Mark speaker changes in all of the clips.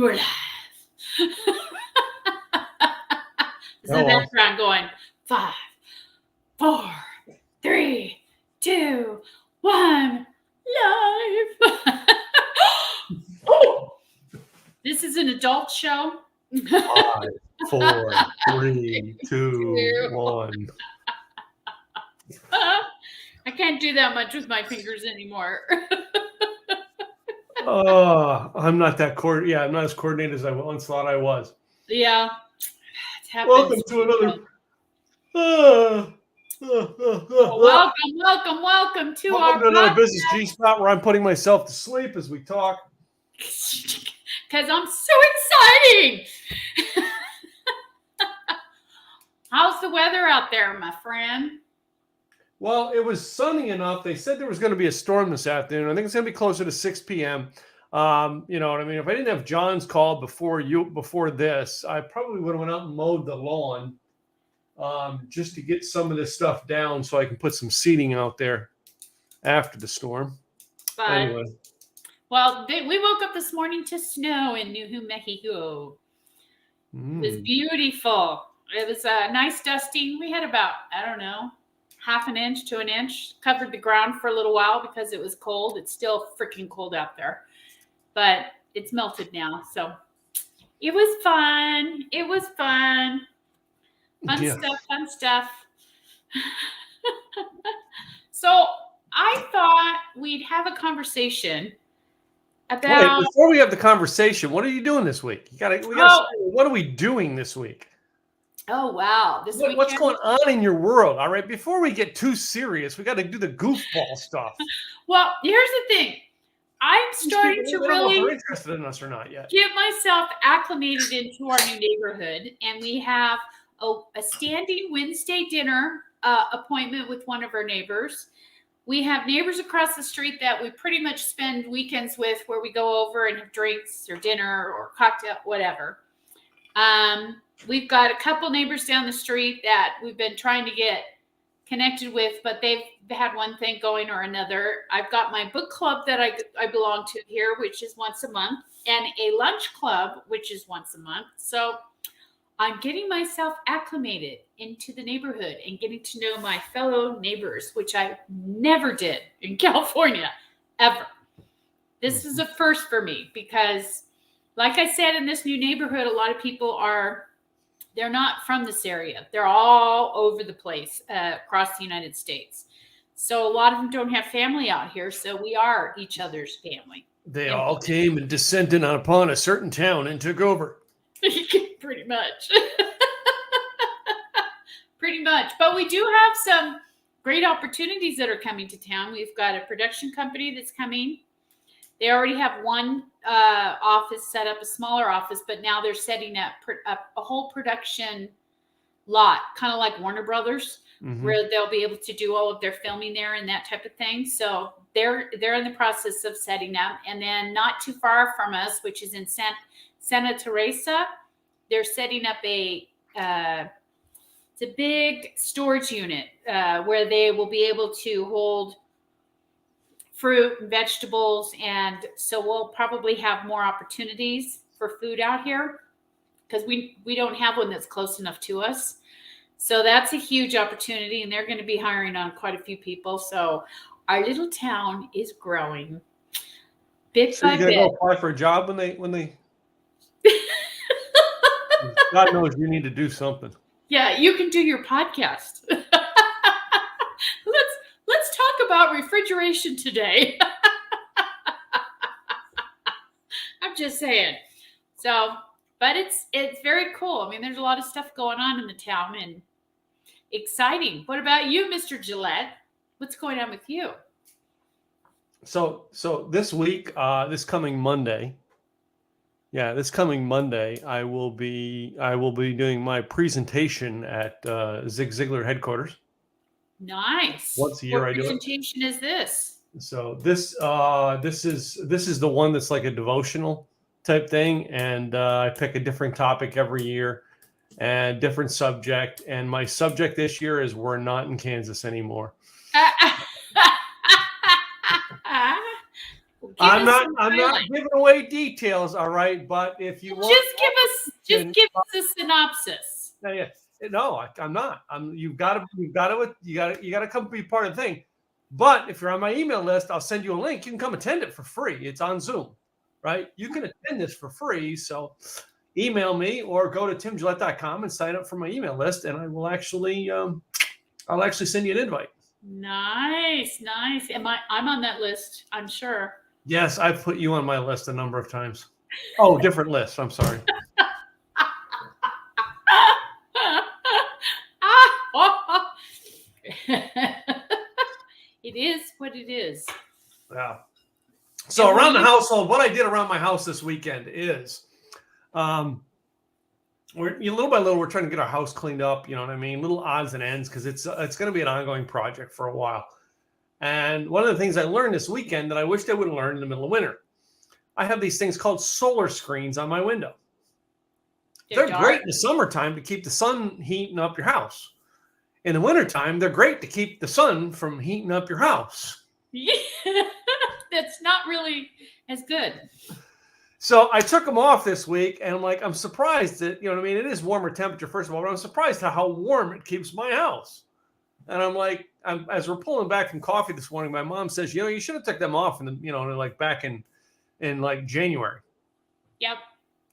Speaker 1: We're live. This is the background going 5, 4, 3, 2, 1. Live. This is an adult show.
Speaker 2: 5, 4, 3, 2, 1.
Speaker 1: I can't do that much with my fingers anymore.
Speaker 2: I'm not that I'm not as coordinated as I once thought I was.
Speaker 1: Yeah.
Speaker 2: Welcome to another.
Speaker 1: Welcome to
Speaker 2: our another business G spot where I'm putting myself to sleep as we talk.
Speaker 1: Because I'm so exciting. How's the weather out there, my friend?
Speaker 2: Well, it was sunny enough. They said there was going to be a storm this afternoon. I think it's going to be closer to 6 p.m. You know what I mean? If I didn't have John's call before this, I probably would have went out and mowed the lawn just to get some of this stuff down so I can put some seating out there after the storm.
Speaker 1: But,
Speaker 2: anyway.
Speaker 1: Well, we woke up this morning to snow in New Mexico. It was beautiful. It was a nice dusting. We had about, I don't know, half an inch to an inch. Covered the ground for a little while because it was cold. It's still freaking cold out there. But it's melted now. So it was fun. It was fun. Fun stuff. So I thought we'd have a conversation about.
Speaker 2: Wait, before we have the conversation, what are you doing this week? What are we doing this week?
Speaker 1: Oh, wow.
Speaker 2: What's going on in your world? All right. Before we get too serious, we got to do the goofball stuff.
Speaker 1: Well, here's the thing. I'm starting to really
Speaker 2: know if they're interested in us or not yet.
Speaker 1: Get myself acclimated into our new neighborhood. And we have a standing Wednesday dinner appointment with one of our neighbors. We have neighbors across the street that we pretty much spend weekends with where we go over and have drinks or dinner or cocktail, whatever. We've got a couple neighbors down the street that we've been trying to get connected with, but they've had one thing going or another. I've got my book club that I belong to here, which is once a month, and a lunch club, which is once a month. So I'm getting myself acclimated into the neighborhood and getting to know my fellow neighbors, which I never did in California, ever. This is a first for me because, like I said, in this new neighborhood, a lot of people they're not from this area. They're all over the place across the United States. So a lot of them don't have family out here. So we are each other's family.
Speaker 2: They all came and descended upon a certain town and took over.
Speaker 1: Pretty much. Pretty much. But we do have some great opportunities that are coming to town. We've got a production company that's coming. They already have one office set up, a smaller office, but now they're setting up a whole production lot, kind of like Warner Brothers, where they'll be able to do all of their filming there and that type of thing. So they're in the process of setting up. And then not too far from us, which is in Santa Teresa, they're setting up it's a big storage unit where they will be able to hold fruit and vegetables, and so we'll probably have more opportunities for food out here because we don't have one that's close enough to us. So that's a huge opportunity, and they're going to be hiring on quite a few people. So our little town is growing bit by bit.
Speaker 2: So you're going to go apply for a job when they God knows you need to do something.
Speaker 1: Yeah, you can do your podcast. Let's talk about refrigeration today. I'm just saying. So, but it's very cool. I mean, there's a lot of stuff going on in the town and exciting. What about you, Mr. Gillette? What's going on with you?
Speaker 2: So this week, this coming Monday, I will be doing my presentation at Zig Ziglar headquarters.
Speaker 1: Nice.
Speaker 2: Once a year,
Speaker 1: what
Speaker 2: I do it.
Speaker 1: What presentation is this?
Speaker 2: So this is the one that's like a devotional type thing, and I pick a different topic every year and different subject. And my subject this year is "We're not in Kansas anymore." I'm
Speaker 1: us
Speaker 2: not.
Speaker 1: some
Speaker 2: I'm not
Speaker 1: highlights.
Speaker 2: giving away details. All right, but if you want,
Speaker 1: Just give us a synopsis.
Speaker 2: yeah. No, I'm not. You've got to come be part of the thing. But if you're on my email list, I'll send you a link. You can come attend it for free. It's on Zoom, right? You can attend this for free. So email me or go to timgillette.com and sign up for my email list, and I will actually, I'll actually send you an invite.
Speaker 1: Nice. I'm on that list, I'm sure.
Speaker 2: Yes, I've put you on my list a number of times. Oh, different list. I'm sorry.
Speaker 1: It is what it is.
Speaker 2: Yeah. So around the household, what I did around my house this weekend is, we're little by little, we're trying to get our house cleaned up. You know what I mean? Little odds and ends because it's going to be an ongoing project for a while. And one of the things I learned this weekend that I wished I would have learned in the middle of winter, I have these things called solar screens on my window. They're great in the summertime to keep the sun heating up your house. In the wintertime, they're great to keep the sun from heating up your house.
Speaker 1: Yeah, that's not really as good.
Speaker 2: So I took them off this week, and I'm surprised that, you know what I mean? It is warmer temperature, first of all, but I'm surprised how warm it keeps my house. And as we're pulling back from coffee this morning, my mom says, you should have took them off back in January.
Speaker 1: Yep.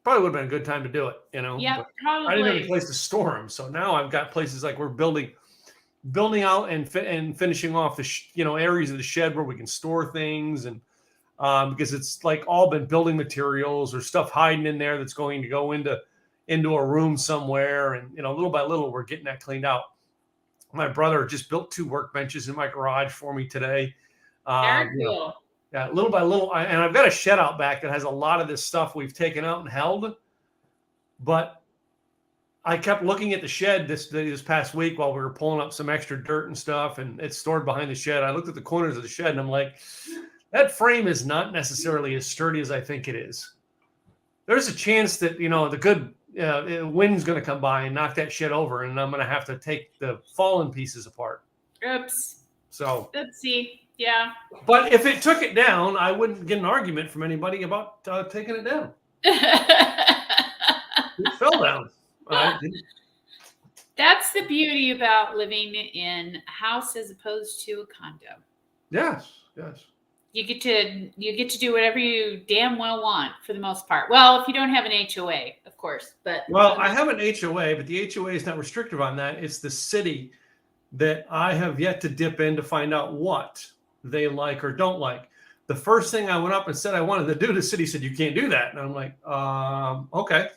Speaker 2: Probably would have been a good time to do it,
Speaker 1: Yeah, probably.
Speaker 2: I didn't have a place to store them, so now I've got places like we're building out and finishing off the areas of the shed where we can store things, and because it's all been building materials or stuff hiding in there that's going to go into a room somewhere, and little by little we're getting that cleaned out. My brother just built 2 workbenches in my garage for me today.
Speaker 1: Very cool.
Speaker 2: Yeah, little by little, and I've got a shed out back that has a lot of this stuff we've taken out and held. But I kept looking at the shed this past week while we were pulling up some extra dirt and stuff, and it's stored behind the shed. I looked at the corners of the shed, and I'm like, that frame is not necessarily as sturdy as I think it is. There's a chance that the good wind's going to come by and knock that shit over, and I'm going to have to take the fallen pieces apart.
Speaker 1: Oops.
Speaker 2: So
Speaker 1: let's see. Yeah.
Speaker 2: But if it took it down, I wouldn't get an argument from anybody about taking it down. It fell down.
Speaker 1: That's the beauty about living in a house as opposed to a condo.
Speaker 2: Yes.
Speaker 1: You get to do whatever you damn well want for the most part. Well, if you don't have an HOA, of course. But
Speaker 2: I have an HOA, but the HOA is not restrictive on that. It's the city that I have yet to dip in to find out what they like or don't like. The first thing I went up and said I wanted to do, the city said, you can't do that. And I'm like, okay.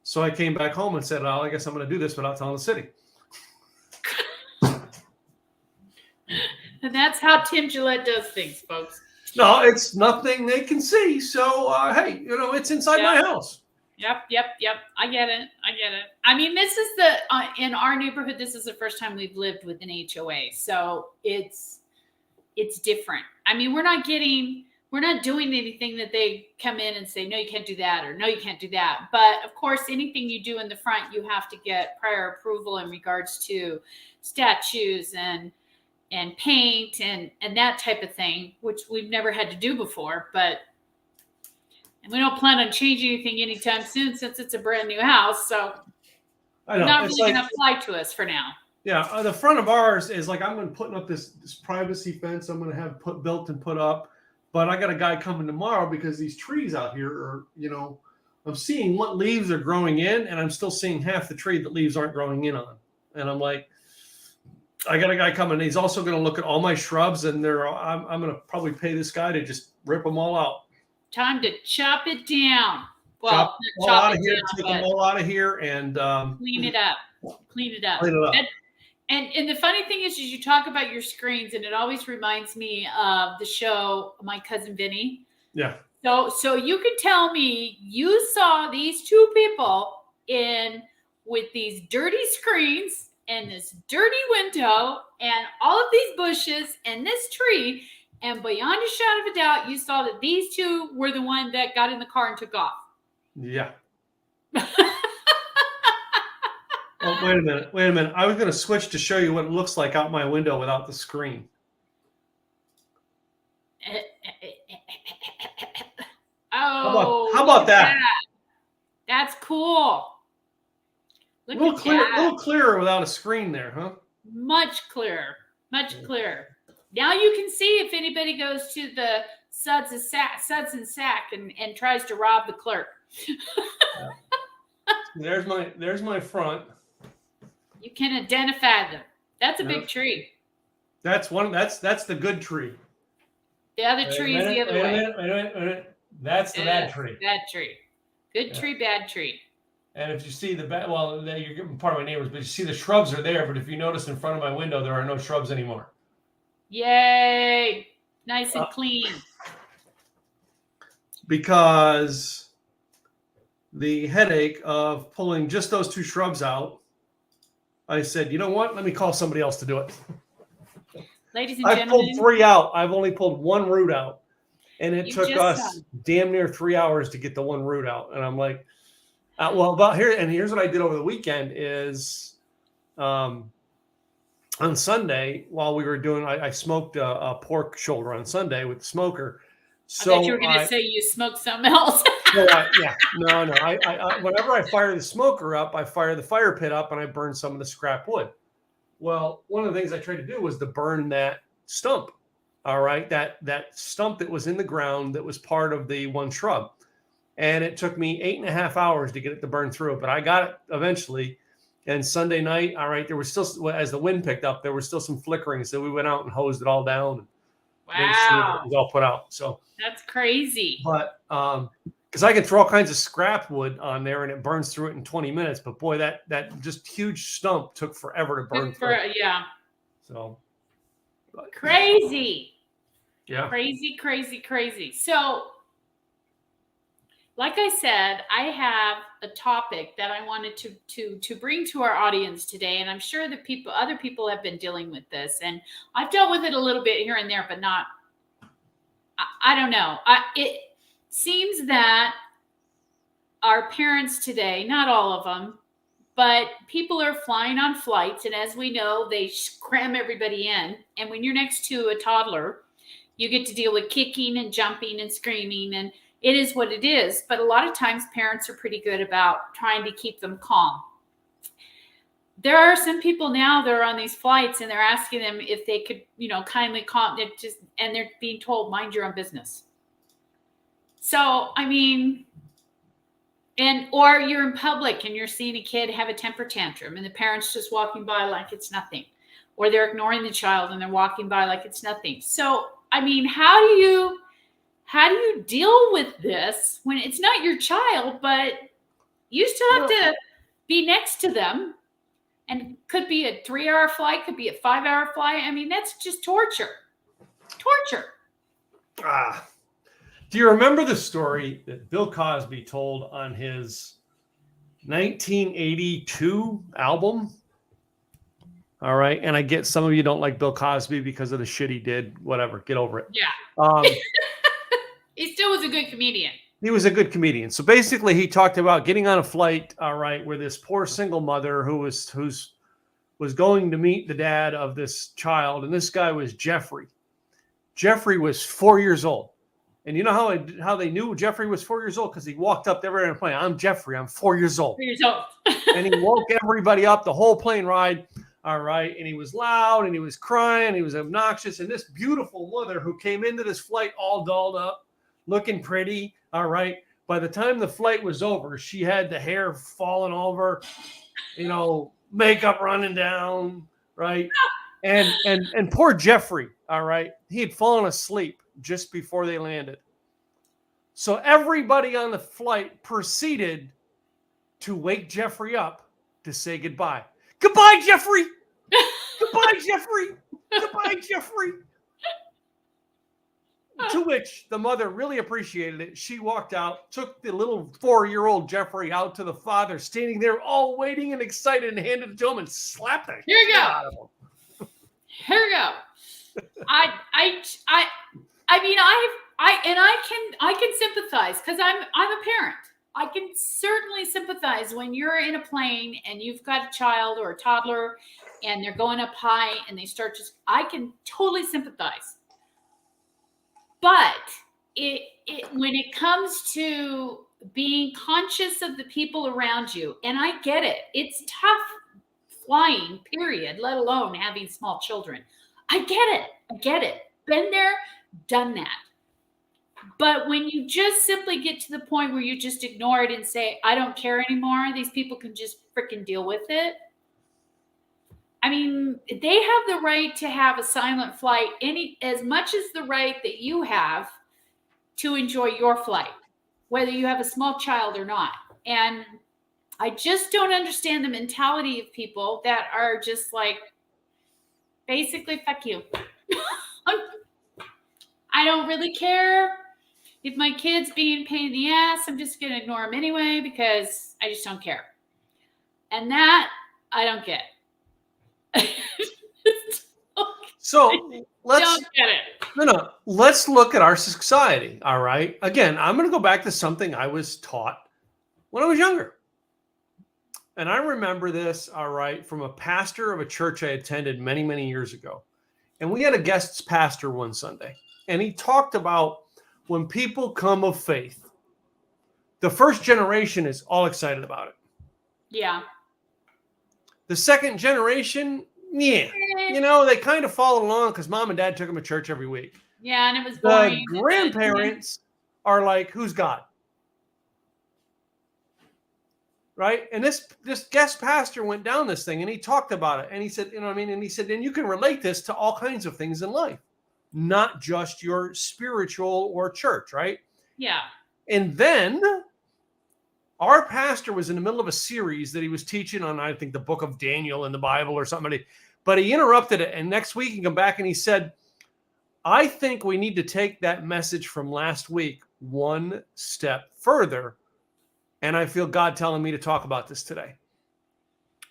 Speaker 2: So I came back home and said, I guess I'm going to do this without telling the city.
Speaker 1: And that's how Tim Gillette does things, folks.
Speaker 2: No, it's nothing they can see. So, hey, it's inside my house.
Speaker 1: Yep. I get it. I mean, this is in our neighborhood, this is the first time we've lived with an HOA. So it's different. I mean, we're not doing anything that they come in and say, no, you can't do that, or no, you can't do that. But of course, anything you do in the front, you have to get prior approval in regards to statues and paint and that type of thing, which we've never had to do before. And we don't plan on changing anything anytime soon since it's a brand new house. So
Speaker 2: I know.
Speaker 1: Not really going to apply to us for now.
Speaker 2: Yeah, the front of ours is I'm going to put up this privacy fence I'm going to have built and put up. But I got a guy coming tomorrow because these trees out here are, I'm seeing what leaves are growing in, and I'm still seeing half the tree that leaves aren't growing in on. And I'm like, I got a guy coming. He's also going to look at all my shrubs, and I'm going to probably pay this guy to just rip them all out.
Speaker 1: Time to chop it down. Well,
Speaker 2: chop them all out of here, take them all out of here, and
Speaker 1: clean it up. And the funny thing is you talk about your screens, and it always reminds me of the show My Cousin Vinny.
Speaker 2: Yeah.
Speaker 1: So you could tell me you saw these 2 people with these dirty screens and this dirty window and all of these bushes and this tree, and beyond a shadow of a doubt, you saw that these 2 were the one that got in the car and took off.
Speaker 2: Yeah. Oh, wait a minute. I was going to switch to show you what it looks like out my window without the screen.
Speaker 1: Oh,
Speaker 2: how
Speaker 1: look
Speaker 2: about
Speaker 1: at
Speaker 2: that?
Speaker 1: That's cool.
Speaker 2: A
Speaker 1: Look
Speaker 2: little
Speaker 1: at
Speaker 2: clear, a
Speaker 1: that.
Speaker 2: little clearer without a screen there, huh?
Speaker 1: Much clearer. Much clearer. Now you can see if anybody goes to the Suds and Sack and tries to rob the clerk.
Speaker 2: There's my front.
Speaker 1: You can identify them. That's a big tree.
Speaker 2: That's the good tree.
Speaker 1: The other tree is the other way.
Speaker 2: Wait a minute. That's the bad tree.
Speaker 1: Bad tree. Good tree, bad tree.
Speaker 2: And if you see the bad, well, you're getting part of my neighbors, but you see the shrubs are there. But if you notice in front of my window, there are no shrubs anymore.
Speaker 1: Yay! Nice and clean.
Speaker 2: Because the headache of pulling just those two shrubs out, I said, you know what? Let me call somebody else to do it.
Speaker 1: Ladies and
Speaker 2: I've
Speaker 1: gentlemen,
Speaker 2: pulled 3 out. I've only pulled one root out. And it took us
Speaker 1: done.
Speaker 2: damn near 3 hours to get the one root out. And I'm like, here's what I did over the weekend is on Sunday while we were doing, I smoked a pork shoulder on Sunday with the smoker. So
Speaker 1: I thought you were going to say you smoked something else.
Speaker 2: No. I whenever I fire the smoker up, I fire the fire pit up and I burn some of the scrap wood. Well, one of the things I tried to do was to burn that stump. All right. That stump that was in the ground that was part of the one shrub. And it took me 8.5 hours to get it to burn through it, but I got it eventually. And Sunday night, all right, there was still, as the wind picked up, there was still some flickering. So we went out and hosed it all down.
Speaker 1: Wow.
Speaker 2: It was all put out. So
Speaker 1: that's crazy.
Speaker 2: But because I can throw all kinds of scrap wood on there and it burns through it in 20 minutes. But boy, that just huge stump took forever to burn through.
Speaker 1: Yeah.
Speaker 2: So
Speaker 1: crazy.
Speaker 2: Yeah.
Speaker 1: Crazy. So, like I said, I have a topic that I wanted to bring to our audience today, and I'm sure that other people have been dealing with this, and I've dealt with it a little bit here and there, but not. I don't know. It seems that our parents today, not all of them, but people are flying on flights, and as we know, they cram everybody in. And when you're next to a toddler, you get to deal with kicking and jumping and screaming, and it is what it is. But a lot of times parents are pretty good about trying to keep them calm. There are some people now that are on these flights and they're asking them if they could, kindly calm it, and they're being told, mind your own business. So, I mean, or you're in public and you're seeing a kid have a temper tantrum and the parent's just walking by like it's nothing, or they're ignoring the child and they're walking by like it's nothing. So, I mean, how do you deal with this when it's not your child, but you still have to be next to them? And could be a 3-hour flight, could be a 5-hour flight. I mean, that's just torture.
Speaker 2: Do you remember the story that Bill Cosby told on his 1982 album? All right. And I get some of you don't like Bill Cosby because of the shit he did. Whatever. Get over it.
Speaker 1: Yeah. He still was a good comedian.
Speaker 2: He was a good comedian. So basically, he talked about getting on a flight, all right, where this poor single mother who was going to meet the dad of this child, and this guy was Jeffrey. Jeffrey was 4 years old. And you know how they knew Jeffrey was 4 years old? Because he walked up to everybody on the plane. I'm Jeffrey. I'm 4 years old.
Speaker 1: 4 years old.
Speaker 2: And he woke everybody up the whole plane ride. All right. And he was loud and he was crying. He was obnoxious. And this beautiful mother who came into this flight all dolled up, looking pretty. All right. By the time the flight was over, she had the hair falling over, makeup running down. Right. And poor Jeffrey. All right. He had fallen asleep just before they landed. So everybody on the flight proceeded to wake Jeffrey up to say goodbye. Goodbye, Jeffrey. Goodbye, Jeffrey. Goodbye, Jeffrey. To which the mother really appreciated it. She walked out, took the little 4-year-old Jeffrey out to the father, standing there all waiting and excited, and handed it to him and slapped it.
Speaker 1: Here you go. Here we go. I mean, I can sympathize because I'm a parent. I can certainly sympathize when you're in a plane and you've got a child or a toddler and they're going up high and they start I can totally sympathize. But when it comes to being conscious of the people around you, and I get it, it's tough flying, period, let alone having small children. I get it. Been there, done that. But when you just simply get to the point where you just ignore it and say, I don't care anymore, these people can just freaking deal with it. I mean, they have the right to have a silent flight as much as the right that you have to enjoy your flight, whether you have a small child or not. And I just don't understand the mentality of people that are just like, basically, fuck you. I don't really care if my kid's being a pain in the ass. I'm just going to ignore them anyway because I just don't care. And that I don't get.
Speaker 2: So let's
Speaker 1: don't get it.
Speaker 2: No, let's look at our society. All right. Again, I'm going to go back to something I was taught when I was younger. And I remember this, all right, from a pastor of a church I attended many, many years ago. And we had a guest pastor one Sunday. And he talked about when people come of faith, the first generation is all excited about it.
Speaker 1: Yeah.
Speaker 2: The second generation, yeah, they kind of follow along because mom and dad took them to church every week.
Speaker 1: Yeah, and it was boring.
Speaker 2: The grandparents are like, who's God? Right? And this guest pastor went down this thing and he talked about it. And he said, and he said, and you can relate this to all kinds of things in life, not just your spiritual or church, right?
Speaker 1: Yeah.
Speaker 2: And then our pastor was in the middle of a series that he was teaching on, I think, the book of Daniel in the Bible or something. But he interrupted it. And next week he came back and he said, I think we need to take that message from last week one step further. And I feel God telling me to talk about this today.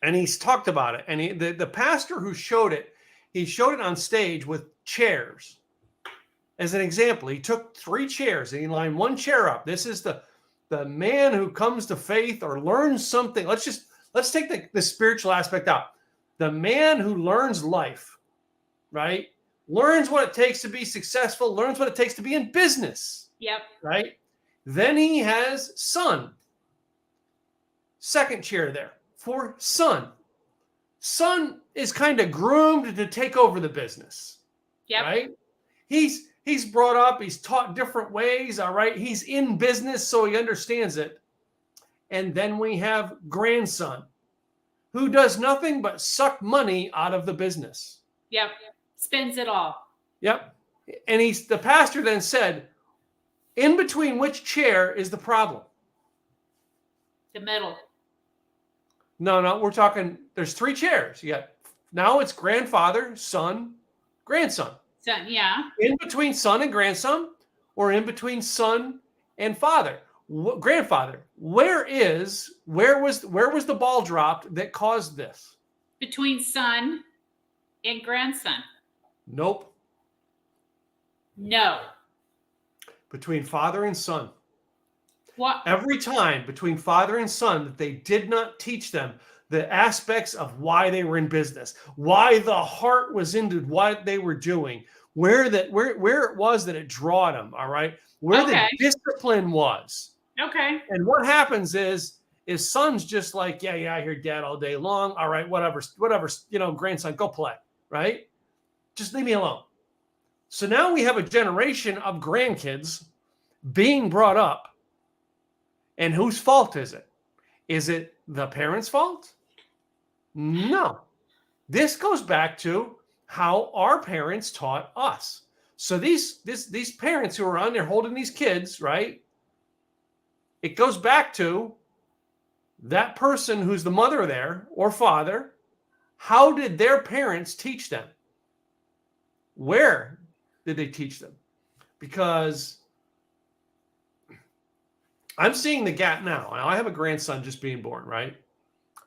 Speaker 2: And he's talked about it. And the pastor who showed it, he showed it on stage with chairs. As an example, he took 3 chairs and he lined one chair up. This is the man who comes to faith or learns something. Let's take the spiritual aspect out. The man who learns life, right? Learns what it takes to be successful, learns what it takes to be in business.
Speaker 1: Yep.
Speaker 2: Right? Then he has son. Second chair there for son. Son is kind of groomed to take over the business.
Speaker 1: Yep.
Speaker 2: Right? He's brought up, he's taught different ways, all right? He's in business, so he understands it. And then we have grandson, who does nothing but suck money out of the business.
Speaker 1: Yep. Spends it all. Yep.
Speaker 2: And the pastor then said, in between which chair is the problem?
Speaker 1: The middle.
Speaker 2: No, we're talking, there's 3 chairs. Now it's grandfather, son, grandson.
Speaker 1: Son, yeah.
Speaker 2: In between son and grandson, or in between son and father, grandfather. Where was the ball dropped that caused this?
Speaker 1: Between son and grandson.
Speaker 2: Nope.
Speaker 1: No.
Speaker 2: Between father and son.
Speaker 1: What?
Speaker 2: Every time between father and son that they did not teach them the aspects of why they were in business, why the heart was into what they were doing, where it was that it drawed them, all right? Where the discipline was.
Speaker 1: Okay.
Speaker 2: And what happens is son's just like, yeah, I hear dad all day long. All right, whatever, grandson, go play, right? Just leave me alone. So now we have a generation of grandkids being brought up. And whose fault is it? Is it the parents' fault? No. This goes back to how our parents taught us. So these parents who are on there holding these kids, right? It goes back to that person who's the mother there or father. How did their parents teach them? Where did they teach them? Because I'm seeing the gap now. I have a grandson just being born, right?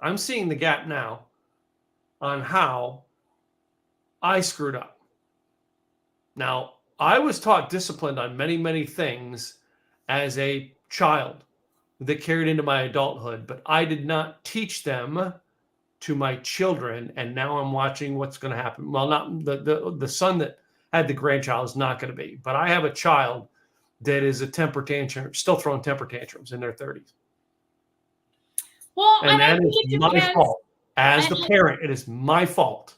Speaker 2: I'm seeing the gap now on how I screwed up. Now, I was taught discipline on many, many things as a child that carried into my adulthood, but I did not teach them to my children. And now I'm watching what's going to happen. Well, not the son that had the grandchild is not going to be, but I have a child that is a temper tantrum, still throwing temper tantrums in their 30s.
Speaker 1: Well,
Speaker 2: And
Speaker 1: I
Speaker 2: that
Speaker 1: think
Speaker 2: is
Speaker 1: it
Speaker 2: my
Speaker 1: depends.
Speaker 2: fault. As the
Speaker 1: And
Speaker 2: parent, it is my fault.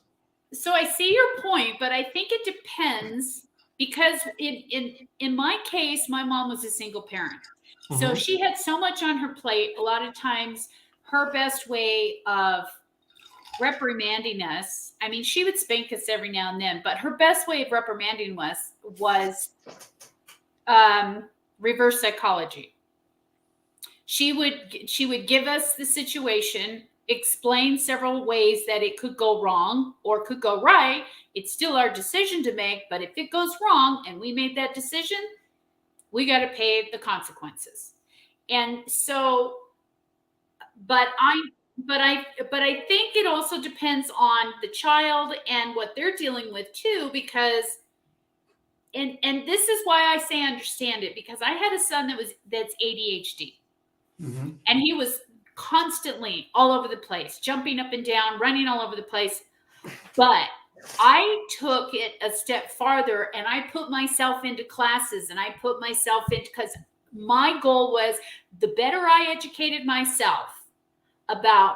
Speaker 1: so I see your point, but I think it depends because in my case, my mom was a single parent. So
Speaker 2: Mhm.
Speaker 1: she had so much on her plate. A lot of times her best way of reprimanding us, I mean, she would spank us every now and then, but her best way of reprimanding us was reverse psychology. She would give us the situation, explain several ways that it could go wrong or could go right. It's still our decision to make, but if it goes wrong and we made that decision, we got to pay the consequences. And so, but I think it also depends on the child and what they're dealing with too, because and this is why I say understand it, because I had a son that's ADHD.
Speaker 2: Mm-hmm.
Speaker 1: And he was constantly all over the place, jumping up and down, running all over the place. But I took it a step farther and I put myself into classes and I put myself into, because my goal was the better I educated myself about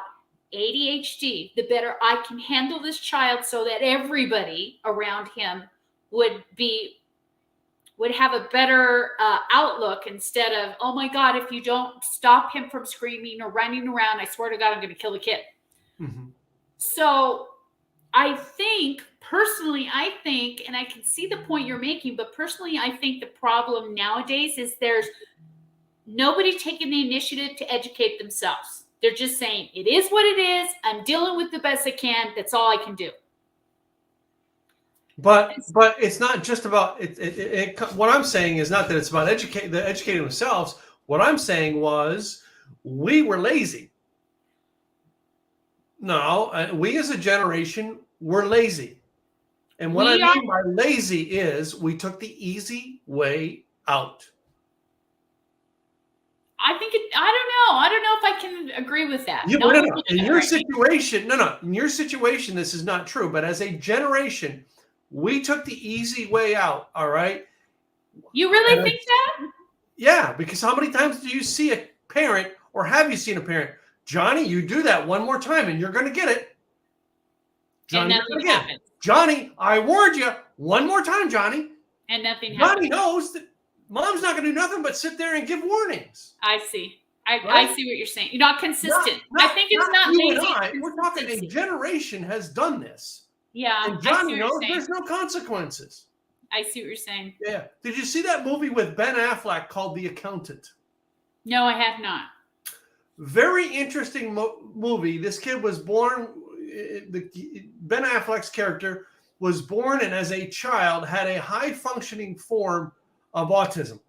Speaker 1: ADHD, the better I can handle this child so that everybody around him would have a better outlook, instead of, oh my God, if you don't stop him from screaming or running around, I swear to God, I'm going to kill the kid.
Speaker 2: Mm-hmm.
Speaker 1: So I think, and I can see the point you're making, but personally, I think the problem nowadays is there's nobody taking the initiative to educate themselves. They're just saying, it is what it is. I'm dealing with the best I can. That's all I can do.
Speaker 2: But it's not just about it. What I'm saying is not that it's about educating themselves. What I'm saying was we were lazy. No, we as a generation were lazy. And what I mean by lazy is we took the easy way out.
Speaker 1: I don't know if I can agree with that.
Speaker 2: No. In your situation, in your situation, this is not true. But as a generation, we took the easy way out. All right.
Speaker 1: You really think that?
Speaker 2: Yeah, because how many times do you see a parent, or have you seen a parent? Johnny, you do that one more time and you're going to get it. Johnny,
Speaker 1: and nothing happens.
Speaker 2: Johnny, I warned you one more time, Johnny.
Speaker 1: And nothing
Speaker 2: Johnny
Speaker 1: happens.
Speaker 2: knows that mom's not going to do nothing but sit there and give warnings.
Speaker 1: I see. I see what you're saying. You're not consistent. I think it's not
Speaker 2: you
Speaker 1: lazy.
Speaker 2: and I. We're talking a generation has done this.
Speaker 1: Yeah.
Speaker 2: And Johnny knows there's no consequences.
Speaker 1: I see what you're saying.
Speaker 2: Yeah. Did you see that movie with Ben Affleck called The Accountant?
Speaker 1: No, I have not.
Speaker 2: Very interesting movie. This kid was born, Ben Affleck's character was born and as a child had a high functioning form of autism.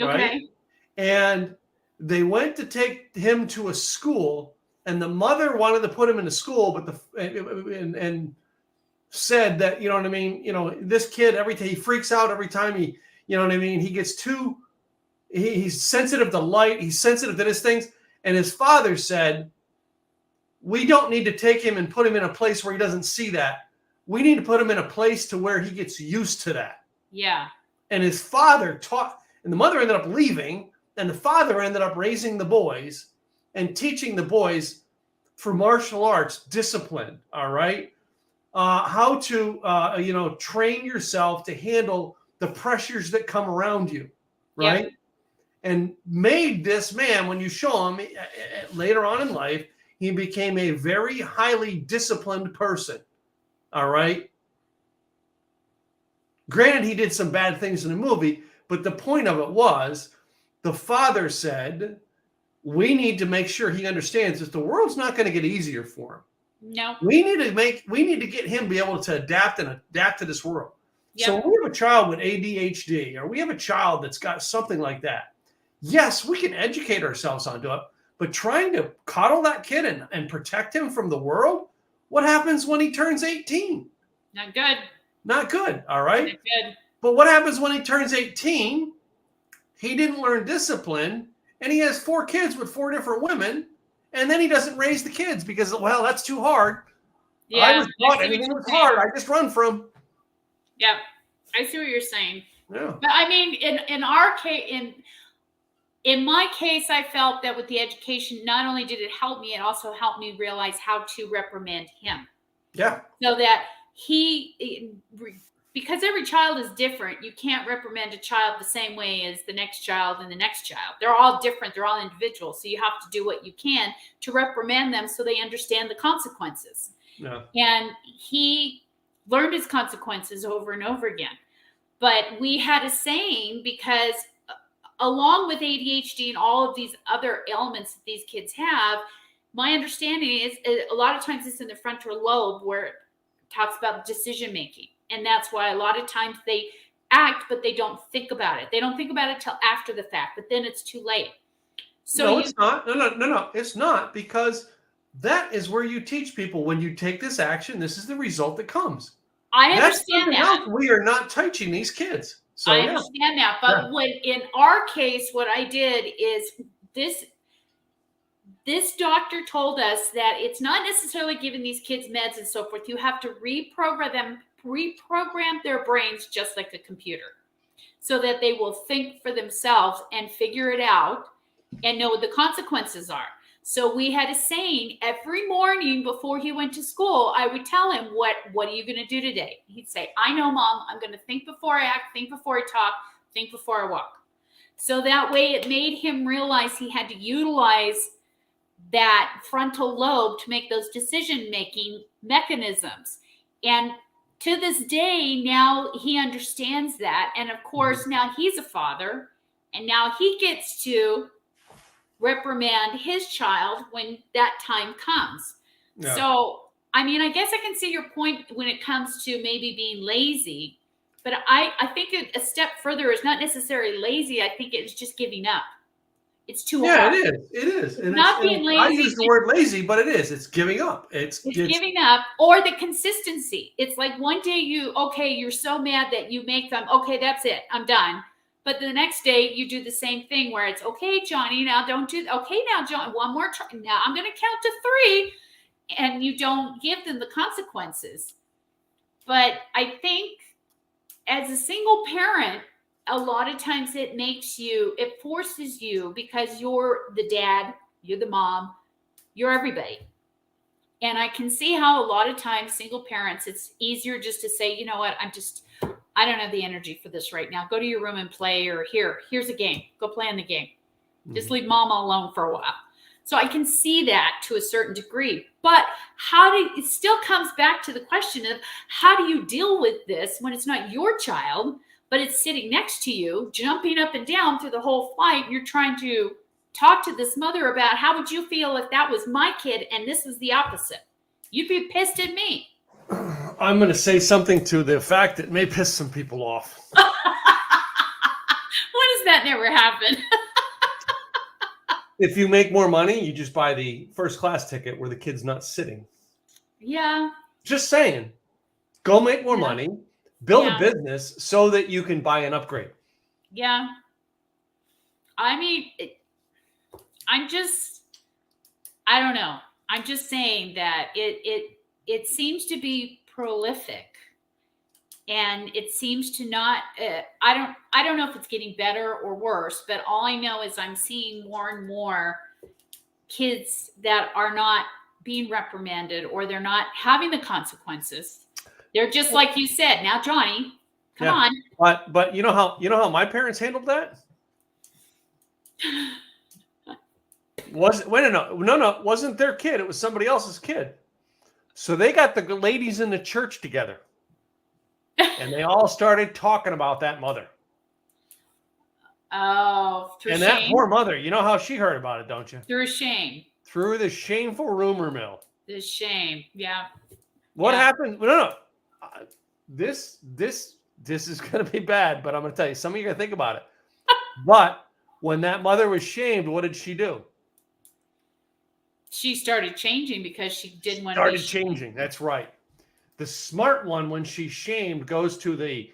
Speaker 1: Okay.
Speaker 2: Right? And they went to take him to a school, and the mother wanted to put him in a school, but and said that, you know what I mean, this kid, he freaks out every time he, you know what I mean, he gets he's sensitive to light, he's sensitive to these things. And his father said, we don't need to take him and put him in a place where he doesn't see that. We need to put him in a place to where he gets used to that.
Speaker 1: Yeah.
Speaker 2: And his father taught, and the mother ended up leaving, and the father ended up raising the boys and teaching the boys through martial arts discipline. All right. How to, train yourself to handle the pressures that come around you. Right. Yep. And made this man, when you show him later on in life, he became a very highly disciplined person. All right. Granted, he did some bad things in the movie, but the point of it was the father said, we need to make sure he understands that the world's not going to get easier for him.
Speaker 1: No.
Speaker 2: We need to get him to be able to adapt to this world. Yep. So when we have a child with ADHD, or we have a child that's got something like that, yes, we can educate ourselves onto it, but trying to coddle that kid and protect him from the world, what happens when he turns 18?
Speaker 1: Not good.
Speaker 2: Not good, all right?
Speaker 1: Not good.
Speaker 2: But what happens when he turns 18? He didn't learn discipline, and he has 4 kids with 4 different women, and then he doesn't raise the kids because, well, that's too hard. Yeah, I was taught anything was hard. I just run from.
Speaker 1: Yeah, I see what you're saying.
Speaker 2: Yeah.
Speaker 1: But I mean, in our case, in my case, I felt that with the education, not only did it help me, it also helped me realize how to reprimand him.
Speaker 2: Yeah.
Speaker 1: So that because every child is different, you can't reprimand a child the same way as the next child and the next child. They're all different. They're all individuals. So you have to do what you can to reprimand them so they understand the consequences.
Speaker 2: Yeah.
Speaker 1: And he learned his consequences over and over again. But we had a saying, because along with ADHD and all of these other ailments that these kids have, my understanding is a lot of times it's in the frontal lobe where it talks about decision making. And that's why a lot of times they act, but they don't think about it. They don't think about it till after the fact, but then it's too late. So
Speaker 2: no, it's not. No. It's not, because that is where you teach people, when you take this action, this is the result that comes.
Speaker 1: I understand that.
Speaker 2: We are not teaching these kids. So
Speaker 1: I understand that. But when in our case, what I did is this doctor told us that it's not necessarily giving these kids meds and so forth. You have to reprogram their brains just like a computer, so that they will think for themselves and figure it out and know what the consequences are. So we had a saying every morning before he went to school. I would tell him, what are you going to do today? He'd say, I know, Mom, I'm going to think before I act, think before I talk, think before I walk. So that way it made him realize he had to utilize that frontal lobe to make those decision-making mechanisms. And to this day, now he understands that. And of course, now he's a father, and now he gets to reprimand his child when that time comes. Yeah. So, I mean, I guess I can see your point when it comes to maybe being lazy, but I think a step further is not necessarily lazy. I think it's just giving up. It's too hard.
Speaker 2: Yeah, it is. And
Speaker 1: not being lazy.
Speaker 2: I use the word lazy, but it is. It's giving up. It's
Speaker 1: giving up, or the consistency. It's like one day you're so mad that you make them, okay, that's it, I'm done. But the next day you do the same thing where it's, okay, Johnny, now don't do, okay, now John, one more try. Now I'm going to count to 3, and you don't give them the consequences. But I think as a single parent, a lot of times it forces you, because you're the dad, you're the mom, you're everybody. And I can see how a lot of times single parents, it's easier just to say, you know what, I don't have the energy for this right now. Go to your room and play, or here's a game. Go play in the game. Just leave mom alone for a while. So I can see that to a certain degree. But it still comes back to the question of, how do you deal with this when it's not your child, but it's sitting next to you, jumping up and down through the whole flight? And you're trying to talk to this mother about, how would you feel if that was my kid and this was the opposite? You'd be pissed at me.
Speaker 2: I'm going to say something to the fact that may piss some people off.
Speaker 1: When does that never happen?
Speaker 2: If you make more money, you just buy the first class ticket where the kid's not sitting.
Speaker 1: Yeah.
Speaker 2: Just saying. Go make more money. Build a business so that you can buy an upgrade.
Speaker 1: Yeah. I mean, I don't know. I'm just saying that it seems to be prolific, and it seems to not, I don't know if it's getting better or worse, but all I know is I'm seeing more and more kids that are not being reprimanded, or they're not having the consequences. They're just like you said. Now, Johnny, come on.
Speaker 2: But you know how my parents handled that? Wasn't their kid. It was somebody else's kid. So they got the ladies in the church together, and they all started talking about that mother.
Speaker 1: Oh, through shame.
Speaker 2: That poor mother, you know how she heard about it, don't you?
Speaker 1: Through shame.
Speaker 2: Through the shameful rumor mill.
Speaker 1: The shame, yeah.
Speaker 2: What happened? No. This is going to be bad, but I'm going to tell you, some of you are going to think about it. But when that mother was shamed, what did she do?
Speaker 1: She started changing, because she didn't want
Speaker 2: to be changing. That's right. The smart one, when she's shamed, goes to the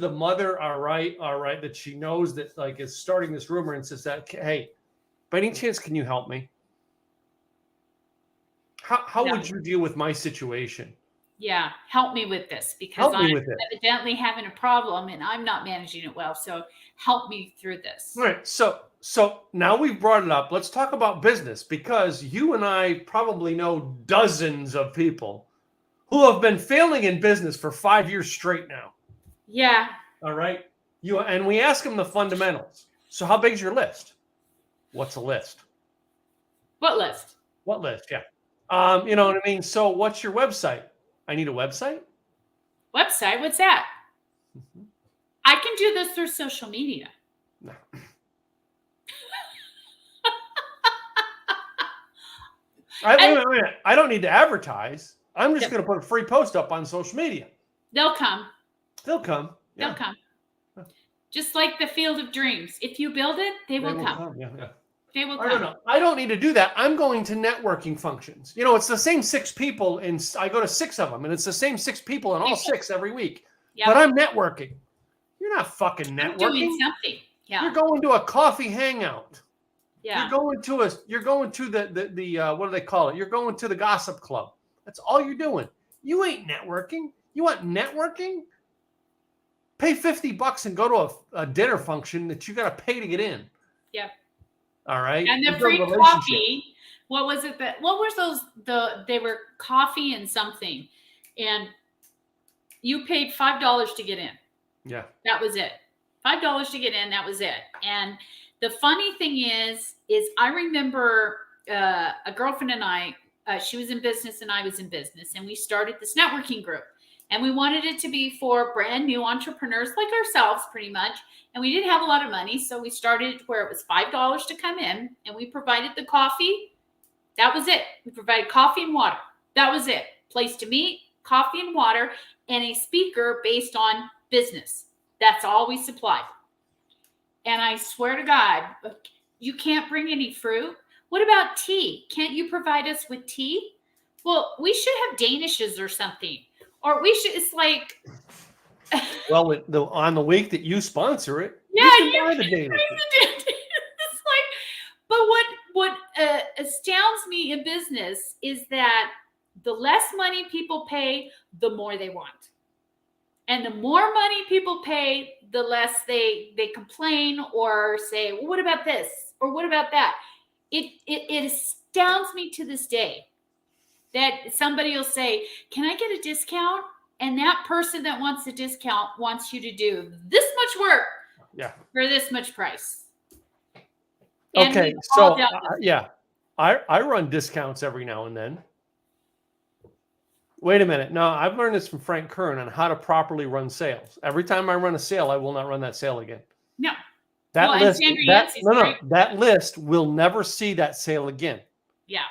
Speaker 2: mother. All right, that she knows that, like, is starting this rumor, and says that, hey, by any chance, can you help me? How would you deal with my situation?
Speaker 1: Yeah, help me with this because
Speaker 2: Help me
Speaker 1: I'm
Speaker 2: with it.
Speaker 1: evidently having a problem and I'm not managing it well. So help me through this.
Speaker 2: All right. So now we've brought it up. Let's talk about business because you and I probably know dozens of people who have been failing in business for 5 years straight now.
Speaker 1: Yeah.
Speaker 2: All right. And we ask them the fundamentals. So how big's your list? What's a list?
Speaker 1: What list?
Speaker 2: What list? Yeah. You know what I mean? So what's your website? I need a website.
Speaker 1: Website? What's that? I can do this through social media.
Speaker 2: No. Wait a minute. I don't need to advertise. I'm just going to put a free post up on social media.
Speaker 1: They'll come.
Speaker 2: They'll come. Yeah.
Speaker 1: They'll come. Just like the Field of Dreams. If you build it, they will come.
Speaker 2: Yeah.
Speaker 1: They will
Speaker 2: I don't know. I don't need to do that. I'm going to networking functions. You know, it's the same 6 people, and I go to 6 of them, and it's the same 6 people in all 6 every week. Yep. But I'm networking. You're not fucking networking.
Speaker 1: I'm doing something. Yeah.
Speaker 2: You're going to a coffee hangout.
Speaker 1: Yeah.
Speaker 2: You're going to the what do they call it? You're going to the gossip club. That's all you're doing. You ain't networking. You want networking? Pay $50 and go to a dinner function that you got to pay to get in.
Speaker 1: Yeah.
Speaker 2: All right.
Speaker 1: And the free coffee. What was it what was those they were coffee and something. And you paid $5 to get in.
Speaker 2: Yeah.
Speaker 1: That was it. $5 to get in, that was it. And the funny thing is I remember a girlfriend and I, she was in business and I was in business, and we started this networking group. And we wanted it to be for brand new entrepreneurs like ourselves, pretty much. And we didn't have a lot of money, so we started where it was $5 to come in, and we provided the coffee. That was it. We provided coffee and water. That was it. Place to meet, coffee and water, and a speaker based on business. That's all we supplied. And I swear to God, you can't bring any fruit. What about tea? Can't you provide us with tea? Well, we should have Danishes or something. Or we should, it's like.
Speaker 2: Well, on the week that you sponsor it,
Speaker 1: yeah,
Speaker 2: you can buy the Danishes.
Speaker 1: It's like, but what astounds me in business is that the less money people pay, the more they want. And the more money people pay, the less they complain or say, well, what about this? Or what about that? It astounds me to this day that somebody will say, can I get a discount? And that person that wants a discount wants you to do this much work for this much price.
Speaker 2: Okay, so I run discounts every now and then. Wait a minute. No, I've learned this from Frank Kern on how to properly run sales. Every time I run a sale, I will not run that sale again.
Speaker 1: No.
Speaker 2: That list will never see that sale again.
Speaker 1: Yeah.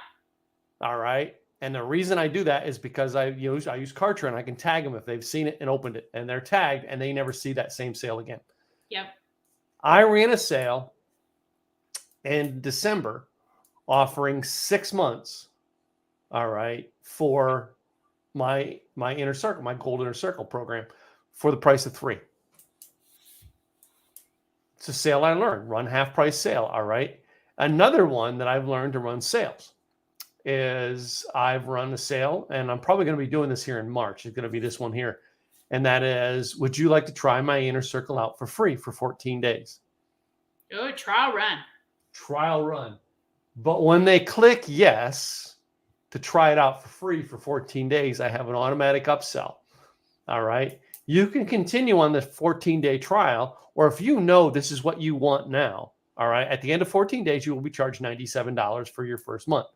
Speaker 2: All right. And the reason I do that is because I use Kartra, and I can tag them if they've seen it and opened it, and they're tagged, and they never see that same sale again.
Speaker 1: Yep.
Speaker 2: I ran a sale in December offering 6 months. All right. For my inner circle, my gold inner circle program, for the price of 3. It's a sale I learned, run half price sale. All right. Another one that I've learned to run sales is I've run a sale, and I'm probably going to be doing this here in March. It's going to be this one here. And that is, would you like to try my inner circle out for free for 14 days?
Speaker 1: Oh, trial run.
Speaker 2: Trial run. But when they click yes to try it out for free for 14 days, I have an automatic upsell. All right. You can continue on the 14-day trial, or if you know this is what you want now, all right, at the end of 14 days, you will be charged $97 for your first month.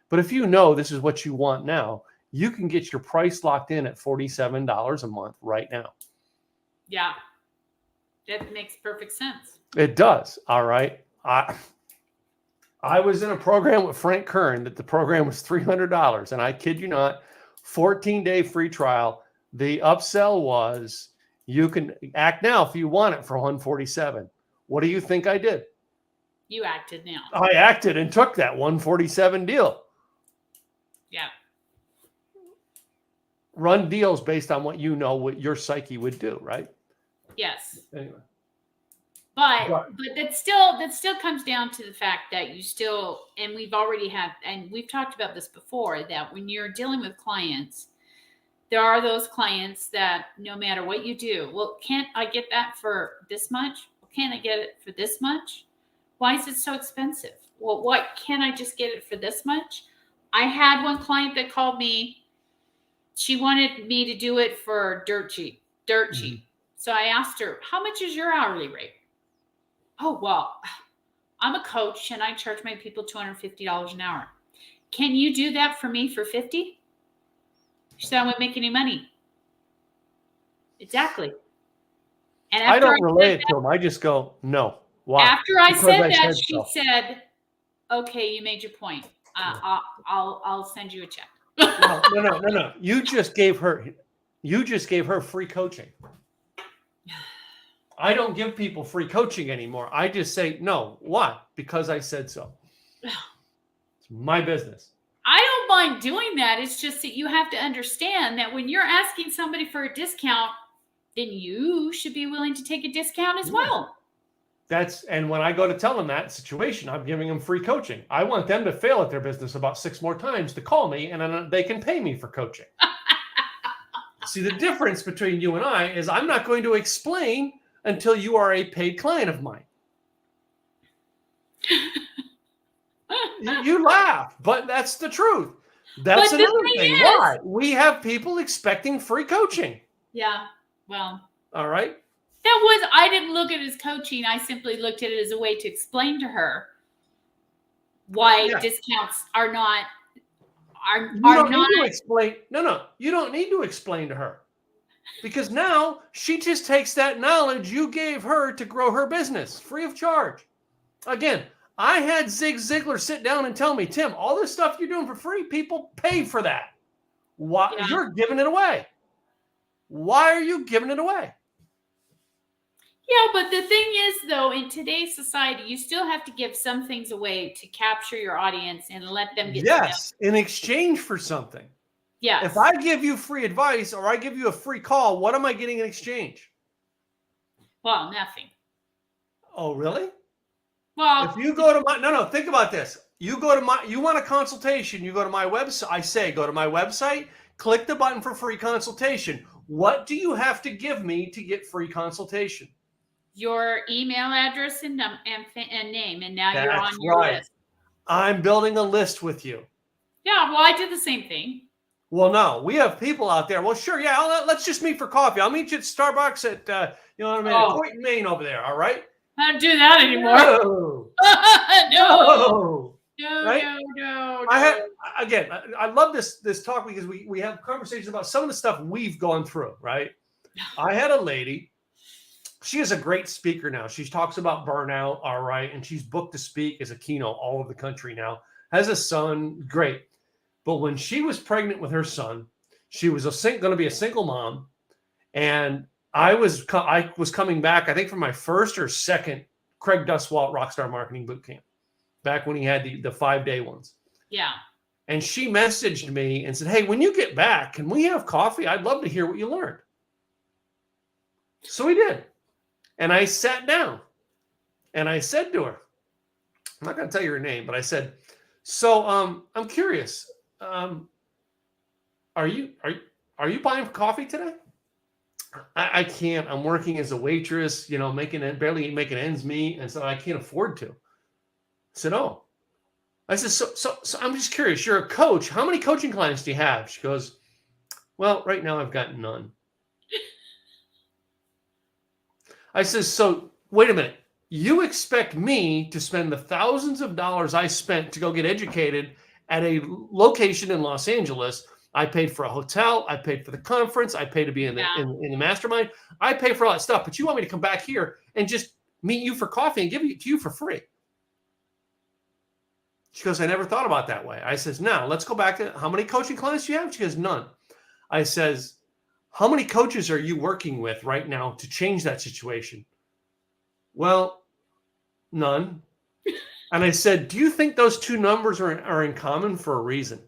Speaker 2: But if you know this is what you want now, you can get your price locked in at $47 a month right now.
Speaker 1: Yeah. That makes perfect sense.
Speaker 2: It does. All right. I was in a program with Frank Kern that the program was $300. And I kid you not, 14-day free trial. The upsell was, you can act now if you want it for $147. What do you think I did?
Speaker 1: You acted now.
Speaker 2: I acted and took that $147 deal.
Speaker 1: Yeah.
Speaker 2: Run deals based on what you know, what your psyche would do, right?
Speaker 1: Yes.
Speaker 2: Anyway.
Speaker 1: But that still comes down to the fact that you still, and we've talked about this before, that when you're dealing with clients, there are those clients that no matter what you do, well, can't I get that for this much? Can't I get it for this much? Why is it so expensive? Well, what can't I just get it for this much? I had one client that called me. She wanted me to do it for dirt cheap, dirt cheap.
Speaker 2: Mm-hmm.
Speaker 1: So I asked her, how much is your hourly rate? Oh, well, I'm a coach and I charge my people $250 an hour. Can you do that for me for 50? She said, I won't make any money. Exactly. And
Speaker 2: I
Speaker 1: after
Speaker 2: don't relay it to them. I just go, no. Why?
Speaker 1: After I
Speaker 2: Because
Speaker 1: said
Speaker 2: I
Speaker 1: that,
Speaker 2: said
Speaker 1: she
Speaker 2: so.
Speaker 1: said, okay, you made your point. I'll send you a check.
Speaker 2: No. You just gave her free coaching. I don't give people free coaching anymore. I just say, no. Why? Because I said so. It's my business.
Speaker 1: I don't mind doing that. It's just that you have to understand that when you're asking somebody for a discount, then you should be willing to take a discount as well.
Speaker 2: And when I go to tell them that situation, I'm giving them free coaching. I want them to fail at their business about 6 more times to call me, and then they can pay me for coaching. See, the difference between you and I is I'm not going to explain until you are a paid client of mine. You laugh, but that's the truth. That's another thing. Why? We have people expecting free coaching.
Speaker 1: Yeah, well.
Speaker 2: All right.
Speaker 1: I didn't look at it as coaching. I simply looked at it as a way to explain to her why discounts are not.
Speaker 2: You don't need to explain. No. You don't need to explain to her. Because now she just takes that knowledge you gave her to grow her business free of charge. Again, I had Zig Ziglar sit down and tell me, Tim, all this stuff you're doing for free, people pay for that. Why you're giving it away? Why are you giving it away?
Speaker 1: Yeah, but the thing is, though, in today's society, you still have to give some things away to capture your audience and let them get
Speaker 2: in exchange for something.
Speaker 1: Yes.
Speaker 2: If I give you free advice or I give you a free call, what am I getting in exchange?
Speaker 1: Well, nothing.
Speaker 2: Oh, really?
Speaker 1: Well,
Speaker 2: if you go to my think about this. You want a consultation, you go to my website. I say go to my website, click the button for free consultation. What do you have to give me to get free consultation?
Speaker 1: Your email address and name, and now you're on your list.
Speaker 2: I'm building a list with you.
Speaker 1: Yeah, well, I did the same thing.
Speaker 2: Well, no, we have people out there. Well, sure, yeah, let's just meet for coffee. I'll meet you at Starbucks at Point, Maine over there. All right.
Speaker 1: I don't do that anymore.
Speaker 2: No.
Speaker 1: No.
Speaker 2: I love this talk because we have conversations about some of the stuff we've gone through. Right. I had a lady. She is a great speaker now. She talks about burnout. All right. And she's booked to speak as a keynote all over the country now. Has a son. Great. But when she was pregnant with her son, she was going to be a single mom. And I was coming back, I think, from my first or second Craig Duswalt Rockstar Marketing Bootcamp, back when he had the 5-day ones.
Speaker 1: Yeah.
Speaker 2: And she messaged me and said, hey, when you get back, can we have coffee? I'd love to hear what you learned. So we did. And I sat down and I said to her, I'm not going to tell you her name, but I said, so I'm curious. Are you buying coffee today? I can't. I'm working as a waitress, barely making ends meet, and so I can't afford to. I said, oh. I said, so I'm just curious. You're a coach. How many coaching clients do you have? She goes, well, right now I've got none. I said, so wait a minute. You expect me to spend the thousands of dollars I spent to go get educated at a location in Los Angeles? I paid for a hotel. I paid for the conference. I paid to be in the mastermind. I pay for all that stuff. But you want me to come back here and just meet you for coffee and give it to you for free? She goes, I never thought about that way. I says, now let's go back to how many coaching clients do you have? She goes, none. I says, how many coaches are you working with right now to change that situation? Well, none. And I said, do you think those two numbers are in common for a reason?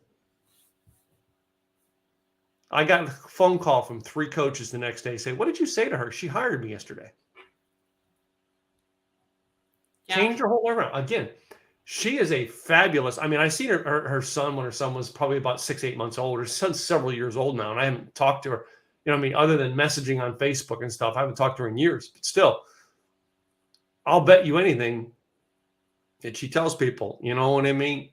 Speaker 2: I got a phone call from 3 coaches the next day saying, what did you say to her? She hired me yesterday. Yeah. Changed her whole around. Again, She is a fabulous. I mean, I seen her son when her son was probably about 6, 8 months old. Her son's several years old now, and I haven't talked to her. You know, I mean, other than messaging on Facebook and stuff, I haven't talked to her in years. But still, I'll bet you anything that she tells people. You know what I mean?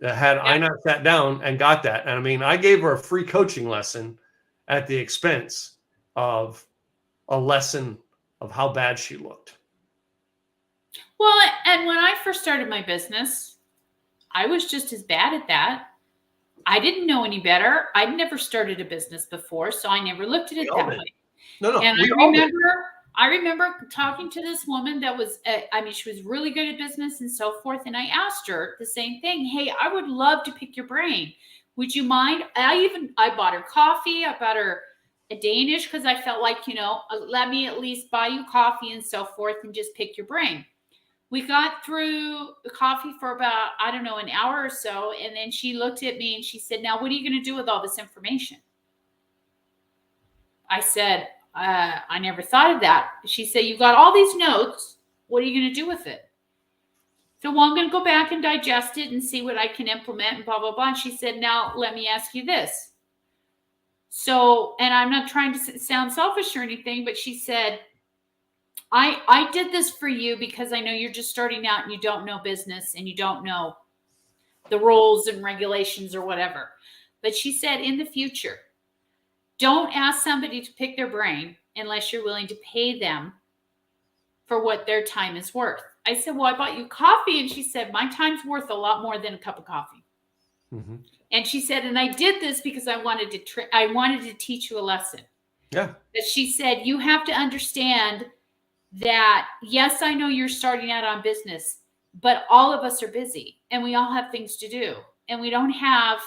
Speaker 2: Had I not sat down and got that, and I mean, I gave her a free coaching lesson at the expense of a lesson of how bad she looked.
Speaker 1: Well, and when I first started my business, I was just as bad at that. I didn't know any better. I'd never started a business before, so I never looked at it that way.
Speaker 2: No,
Speaker 1: and
Speaker 2: we all did.
Speaker 1: I remember talking to this woman that was, I mean, she was really good at business and so forth. And I asked her the same thing. Hey, I would love to pick your brain. Would you mind? I bought her coffee. I bought her a Danish because I felt like, you know, let me at least buy you coffee and so forth and just pick your brain. We got through the coffee for about, I don't know, an hour or so. And then she looked at me and she said, now, what are you going to do with all this information? I said, I never thought of that. She said, you got all these notes. What are you going to do with it? So, well, I'm going to go back and digest it and see what I can implement and blah, blah, blah. And she said, now let me ask you this. So, and I'm not trying to sound selfish or anything, but she said, I did this for you because I know you're just starting out and you don't know business and you don't know the rules and regulations or whatever. But she said, in the future, don't ask somebody to pick their brain unless you're willing to pay them for what their time is worth. I said, well, I bought you coffee. And she said, my time's worth a lot more than a cup of coffee. Mm-hmm. And she said, and I did this because I wanted to teach you a lesson.
Speaker 2: Yeah.
Speaker 1: But she said, you have to understand that, yes, I know you're starting out on business, but all of us are busy and we all have things to do. And we don't have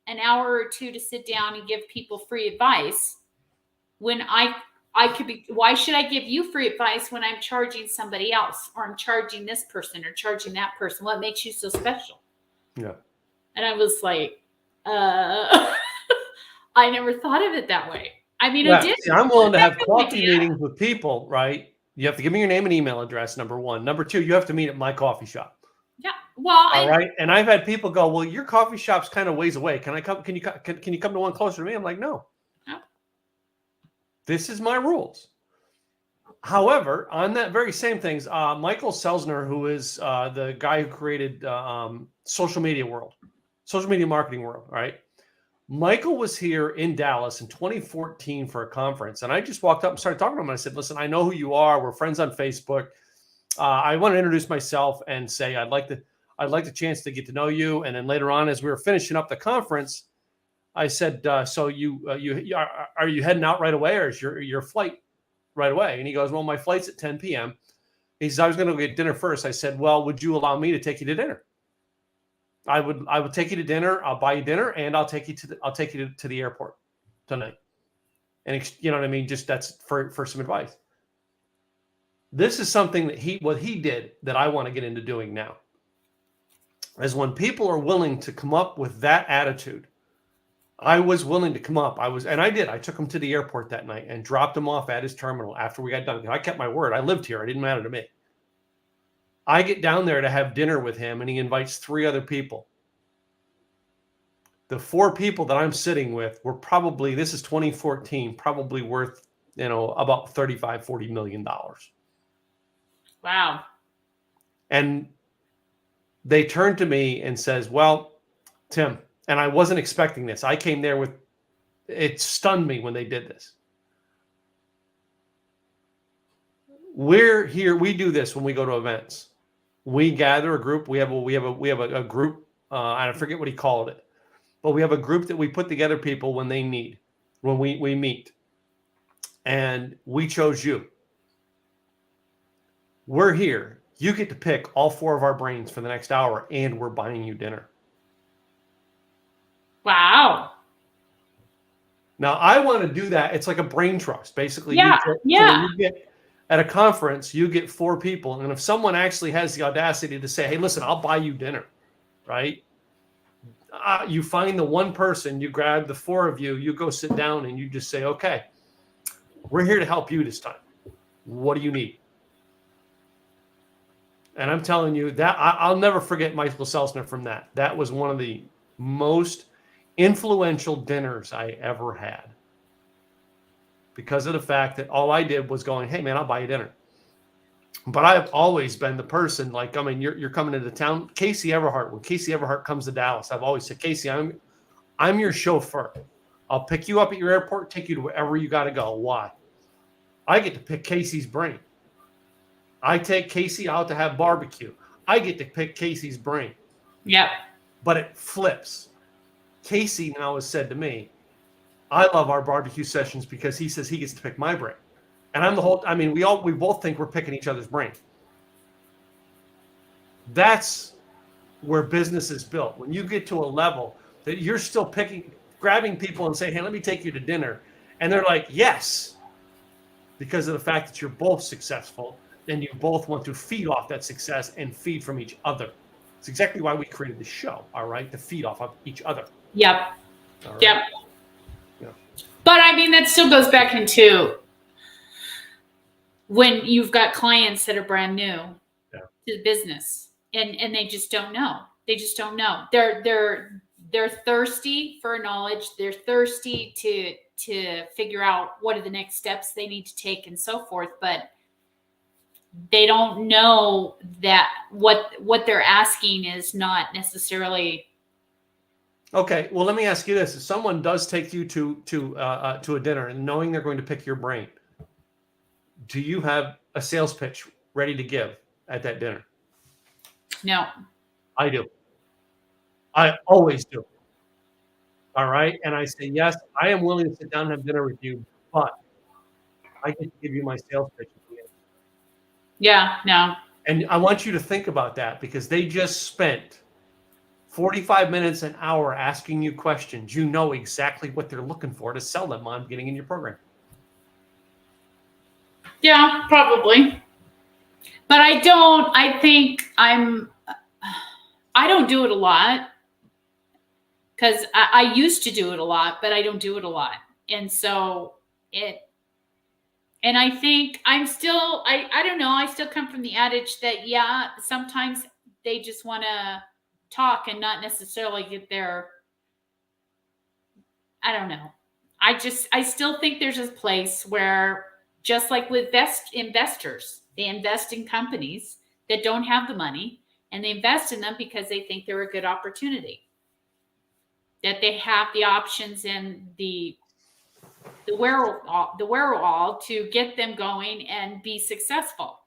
Speaker 1: an hour or two to sit down and give people free advice when I could be, why should I give you free advice when I'm charging somebody else or I'm charging this person or charging that person? What makes you so special?
Speaker 2: Yeah.
Speaker 1: And I was like, I never thought of it that way. I mean, I did.
Speaker 2: See, I'm willing to have coffee meetings with people, right? You have to give me your name and email address, number one. Number two, you have to meet at my coffee shop.
Speaker 1: Yeah. Well,
Speaker 2: all right. And I've had people go, well, your coffee shop's kind of ways away. Can I come? Can you come to one closer to me? I'm like, no. This is my rules. However, on that very same things, Michael Selzner, who is the guy who created social media marketing world, right? Michael was here in Dallas in 2014 for a conference, and I just walked up and started talking to him. And I said, listen, I know who you are. We're friends on Facebook. I want to introduce myself and say I'd like the chance to get to know you. And then later on, as we were finishing up the conference, I said, so are you heading out right away, or is your flight right away? And he goes, well, my flight's at 10 p.m. He says, I was going to get dinner first. I said, well, would you allow me to take you to dinner? I would take you to dinner. I'll buy you dinner, and I'll take you to the airport tonight. And you know what I mean? Just that's for some advice. This is something that what he did that I want to get into doing now. Is when people are willing to come up with that attitude. I was willing to come up. And I did. I took him to the airport that night and dropped him off at his terminal after we got done. I kept my word. I lived here. It didn't matter to me. I get down there to have dinner with him, and he invites 3 other people. The 4 people that I'm sitting with were probably, this is 2014, probably worth, about $35, $40 million.
Speaker 1: Wow.
Speaker 2: And they turned to me and says, well, Tim, and I wasn't expecting this. I came there it stunned me when they did this. We're here. We do this when we go to events. We gather a group. We have a group. I forget what he called it, but we have a group that we put together people when we meet, and we chose you. We're here. You get to pick all 4 of our brains for the next hour, and we're buying you dinner.
Speaker 1: Wow.
Speaker 2: Now, I want to do that. It's like a brain trust, basically.
Speaker 1: Yeah.
Speaker 2: So you get at a conference, you get 4 people. And if someone actually has the audacity to say, hey, listen, I'll buy you dinner, right? You find the one person, you grab the 4 of you, you go sit down and you just say, okay, we're here to help you this time. What do you need? And I'm telling you that I'll never forget Michael Selzner from that. That was one of the most influential dinners I ever had, because of the fact that all I did was going, hey man, I'll buy you dinner. But I've always been the person, like, I mean, you're coming into town. Casey Everhart, when Casey Everhart comes to Dallas, I've always said, Casey, I'm your chauffeur. I'll pick you up at your airport, take you to wherever you got to go. Why? I get to pick Casey's brain. I take Casey out to have barbecue. I get to pick Casey's brain.
Speaker 1: Yep.
Speaker 2: But it flips. Casey now has said to me, I love our barbecue sessions because he says he gets to pick my brain. And I'm the whole, I mean, we both think we're picking each other's brain. That's where business is built. When you get to a level that you're still grabbing people and saying, hey, let me take you to dinner. And they're like, yes, because of the fact that you're both successful and you both want to feed off that success and feed from each other. It's exactly why we created the show, all right, to feed off of each other.
Speaker 1: Yep.
Speaker 2: Right?
Speaker 1: Yep.
Speaker 2: Yeah.
Speaker 1: But I mean, that still goes back into when you've got clients that are brand new to the business and they just don't know. They just don't know. They're thirsty for knowledge. They're thirsty to figure out what are the next steps they need to take and so forth. But they don't know that what they're asking is not necessarily.
Speaker 2: Okay, well, let me ask you this: if someone does take you to a dinner and knowing they're going to pick your brain, do you have a sales pitch ready to give at that dinner?
Speaker 1: No.
Speaker 2: I do. I always do. All right, and I say yes. I am willing to sit down and have dinner with you, but I get to give you my sales pitch.
Speaker 1: Yeah. No.
Speaker 2: And I want you to think about that, because they just spent 45 minutes, an hour asking you questions. You know exactly what they're looking for to sell them on getting in your program.
Speaker 1: Yeah, probably. But I don't do it a lot, because I used to do it a lot, but I don't do it a lot. And so and I think I don't know, I still come from the adage that, yeah, sometimes they just want to talk and not necessarily get their, I don't know. I still think there's a place where, just like with investors, they invest in companies that don't have the money, and they invest in them because they think they're a good opportunity, that they have the options and the wherewithal to get them going and be successful.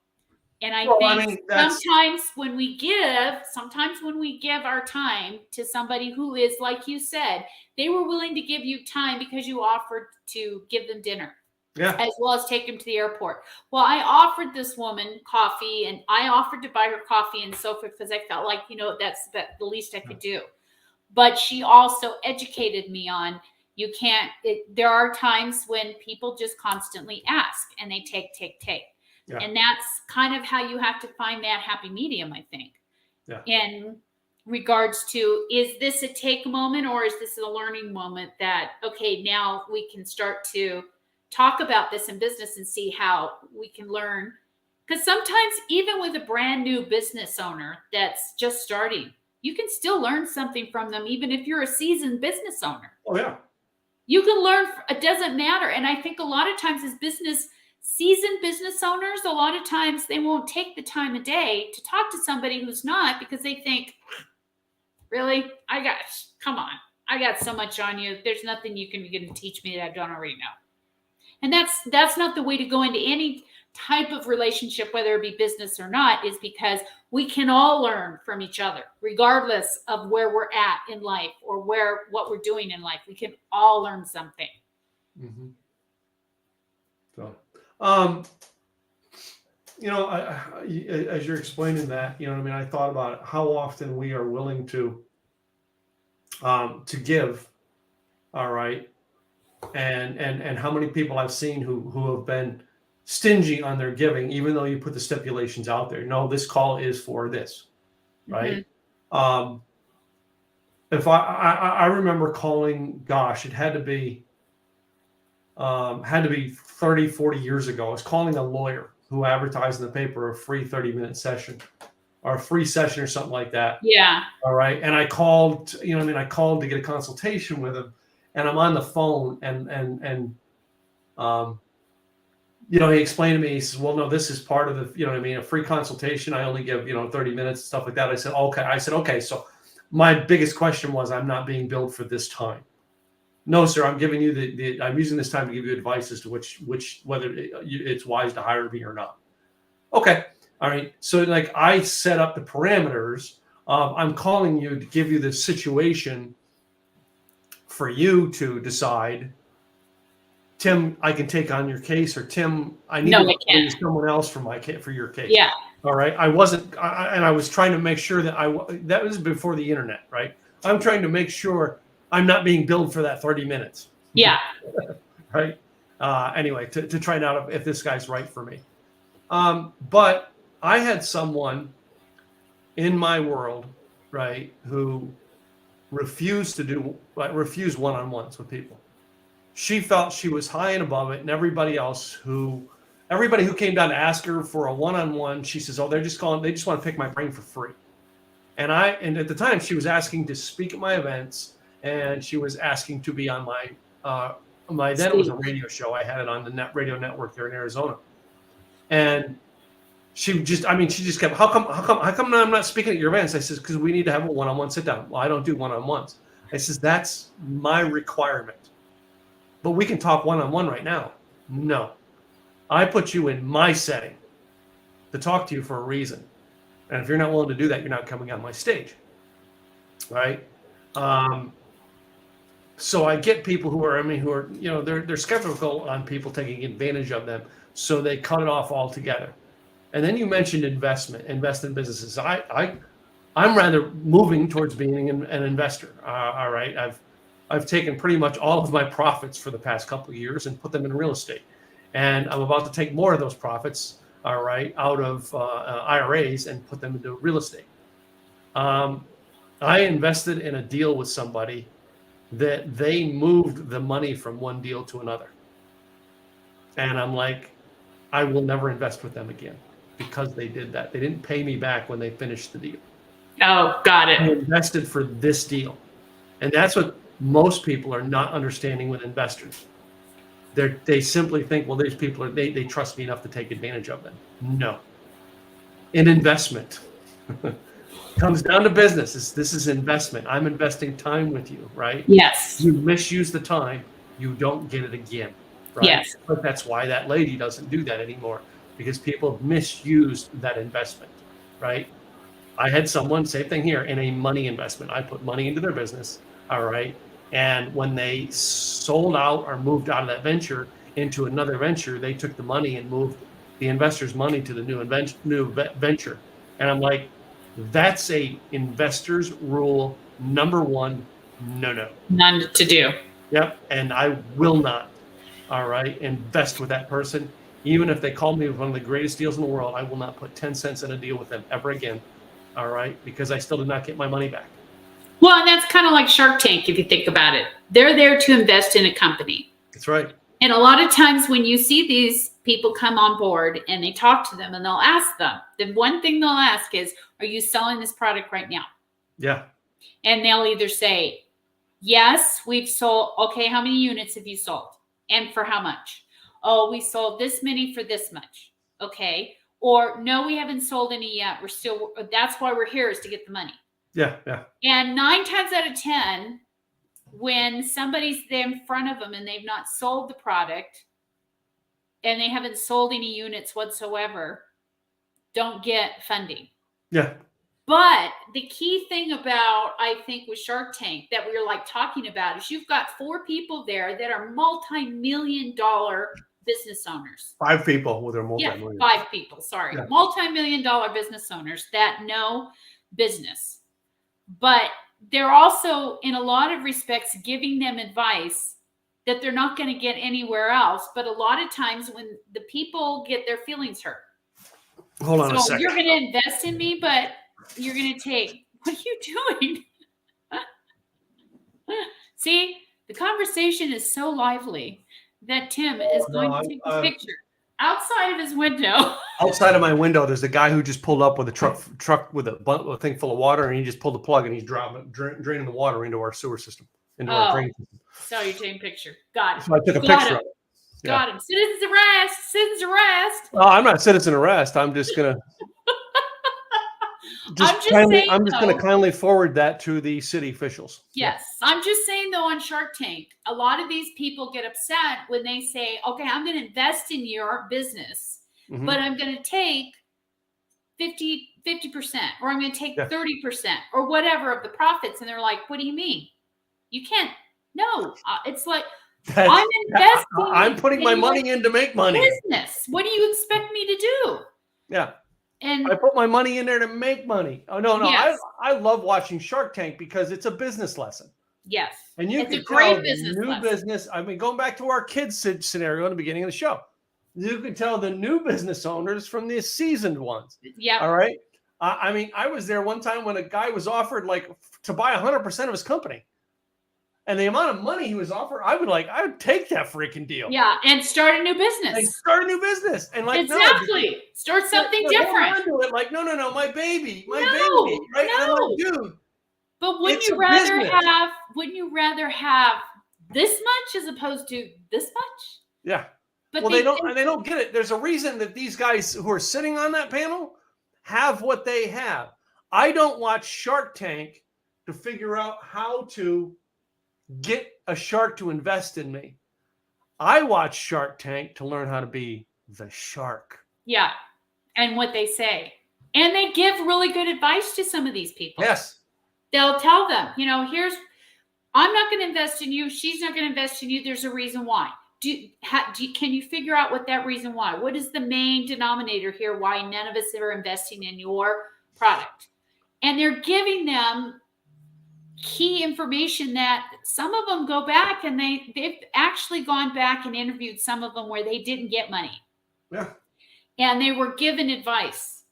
Speaker 1: And I think sometimes when we give our time to somebody who is, like you said, they were willing to give you time because you offered to give them dinner, as well as take them to the airport. Well, I offered this woman coffee, and I offered to buy her coffee and so forth, because I felt like, that's the least I could do. But she also educated me on, there are times when people just constantly ask and they take. Yeah. And that's kind of how you have to find that happy medium, I think. Yeah. In regards to, is this a take moment, or is this a learning moment that, okay, now we can start to talk about this in business and see how we can learn. Because sometimes, even with a brand new business owner that's just starting, you can still learn something from them, even if you're a seasoned business owner.
Speaker 2: Oh, yeah.
Speaker 1: You can learn. It doesn't matter. And I think a lot of times, as seasoned business owners, a lot of times they won't take the time of day to talk to somebody who's not, because they think, really, come on, I got so much on you. There's nothing you can teach me that I don't already know. And that's not the way to go into any type of relationship, whether it be business or not, is because we can all learn from each other, regardless of where we're at in life or what we're doing in life. We can all learn something.
Speaker 2: Mm-hmm. So, as you're explaining that, I thought about it, how often we are willing to give, all right, and how many people I've seen who have been stingy on their giving, even though you put the stipulations out there. No, this call is for this, right? Mm-hmm. If I remember calling, gosh, it had to be 30, 40 years ago. I was calling a lawyer who advertised in the paper a free 30-minute session. or a free session or something like that.
Speaker 1: Yeah.
Speaker 2: All right. And I called, I called to get a consultation with him, and I'm on the phone, and he explained to me, he says, well, no, this is part of the, a free consultation. I only give, 30 minutes, stuff like that. I said, okay. So my biggest question was, I'm not being billed for this time. No, sir, I'm giving you I'm using this time to give you advice as to whether it's wise to hire me or not. Okay. All right. So like I set up the parameters. I'm calling you to give you the situation for you to decide, Tim, I can take on your case, or Tim, I need to use someone else for your case.
Speaker 1: Yeah.
Speaker 2: All right. I was trying to make sure that was before the internet, right? I'm trying to make sure I'm not being billed for that 30 minutes.
Speaker 1: Yeah.
Speaker 2: Right. Anyway, to try out if this guy's right for me. But I had someone in my world, right, who refused one-on-ones with people. She felt she was high and above it, and everybody who came down to ask her for a one-on-one, she says, "Oh, they just want to pick my brain for free." And at the time, she was asking to speak at my events, and she was asking to be on then it was a radio show. I had it on the radio network there in Arizona, and she just kept, how come I'm not speaking at your events? I says, because we need to have a one-on-one sit down. Well, I don't do one-on-ones. I says, that's my requirement. But we can talk one-on-one right now. No. I put you in my setting to talk to you for a reason. And if you're not willing to do that, you're not coming on my stage. Right? So I get people who are they're skeptical on people taking advantage of them. So they cut it off altogether. And then you mentioned invest in businesses. I'm rather moving towards being an investor. All right. I've taken pretty much all of my profits for the past couple of years and put them in real estate. And I'm about to take more of those profits, all right, out of IRAs and put them into real estate. I invested in a deal with somebody that they moved the money from one deal to another. And I'm like, I will never invest with them again because they did that. They didn't pay me back when they finished the deal.
Speaker 1: Oh, got it.
Speaker 2: I invested for this deal. And that's what most people are not understanding with investors. They simply think, well, these people they trust me enough to take advantage of them. No. An investment comes down to business. This is investment. I'm investing time with you, right?
Speaker 1: Yes.
Speaker 2: You misuse the time, you don't get it again, right?
Speaker 1: Yes.
Speaker 2: But that's why that lady doesn't do that anymore, because people have misused that investment, right? I had someone, same thing here, in a money investment. I put money into their business, all right? And when they sold out or moved out of that venture into another venture, they took the money and moved the investor's money to the new venture. And I'm like, that's a investor's rule number one, no.
Speaker 1: None to do.
Speaker 2: Yep, and I will not, all right, invest with that person. Even if they call me with one of the greatest deals in the world, I will not put 10 cents in a deal with them ever again, all right, because I still did not get my money back.
Speaker 1: Well, and that's kind of like Shark Tank, if you think about it. They're there to invest in a company.
Speaker 2: That's right.
Speaker 1: And a lot of times when you see these people come on board and they talk to them and they'll ask them, the one thing they'll ask is, are you selling this product right now?
Speaker 2: Yeah.
Speaker 1: And they'll either say, yes, we've sold. Okay, how many units have you sold? And for how much? Oh, we sold this many for this much. Okay. Or no, we haven't sold any yet. That's why we're here, is to get the money.
Speaker 2: Yeah.
Speaker 1: And 9 times out of 10, when somebody's there in front of them and they've not sold the product and they haven't sold any units whatsoever, don't get funding.
Speaker 2: Yeah.
Speaker 1: But the key thing about, I think, with Shark Tank that we were like talking about is you've got 4 people there that are multi-million-dollar business owners.
Speaker 2: 5 people with their multi-million.
Speaker 1: Yeah, 5 people. Sorry, yeah. Multi-million-dollar business owners that know business, but they're also, in a lot of respects, giving them advice that they're not going to get anywhere else. But a lot of times when the people get their feelings hurt.
Speaker 2: Hold on a second.
Speaker 1: You're going to invest in me, but you're going to take, what are you doing? See, the conversation is so lively that Tim is going to take a picture. outside of his window.
Speaker 2: Outside of my window, there's a guy who just pulled up with a truck with a thing full of water, and he just pulled the plug and he's draining the water into our sewer system, into our drain system.
Speaker 1: So you're taking a picture. Got it.
Speaker 2: So I took a picture of it.
Speaker 1: Got him. Citizens arrest. Citizens arrest.
Speaker 2: Oh, I'm not citizen arrest. I'm just gonna. I'm just going to kindly forward that to the city officials.
Speaker 1: Yes. I'm just saying, though, on Shark Tank, a lot of these people get upset when they say, okay, I'm going to invest in your business, but I'm going to take 50%, or I'm going to take 30% or whatever of the profits. And they're like, what do you mean? You can't. No, it's like, I'm investing.
Speaker 2: I'm putting my money in to make money.
Speaker 1: Business. What do you expect me to do?
Speaker 2: Yeah.
Speaker 1: And
Speaker 2: I put my money in there to make money. Oh, no.
Speaker 1: Yes.
Speaker 2: I love watching Shark Tank because it's a business lesson.
Speaker 1: Yes.
Speaker 2: And it's a great business. I mean, going back to our kids scenario in the beginning of the show, you can tell the new business owners from the seasoned ones.
Speaker 1: Yeah.
Speaker 2: All right. I mean, I was there one time when a guy was offered to buy 100% of his company. And the amount of money he was offered, I would take that freaking deal.
Speaker 1: Yeah, and start a new business.
Speaker 2: And
Speaker 1: exactly. Start something different.
Speaker 2: No, my baby, right?
Speaker 1: No.
Speaker 2: And I'm like, dude.
Speaker 1: But wouldn't you rather have this much as opposed to this much?
Speaker 2: Yeah.
Speaker 1: But
Speaker 2: they don't get it. There's a reason that these guys who are sitting on that panel have what they have. I don't watch Shark Tank to figure out how to get a shark to invest in me. I watch Shark Tank to learn how to be the shark.
Speaker 1: Yeah. And what they say. And they give really good advice to some of these people.
Speaker 2: Yes.
Speaker 1: They'll tell them, I'm not going to invest in you. She's not going to invest in you. There's a reason why. Can you figure out what that reason why? What is the main denominator here why none of us are investing in your product? And they're giving them key information that some of them go back and they've actually gone back and interviewed some of them where they didn't get money.
Speaker 2: Yeah.
Speaker 1: And they were given advice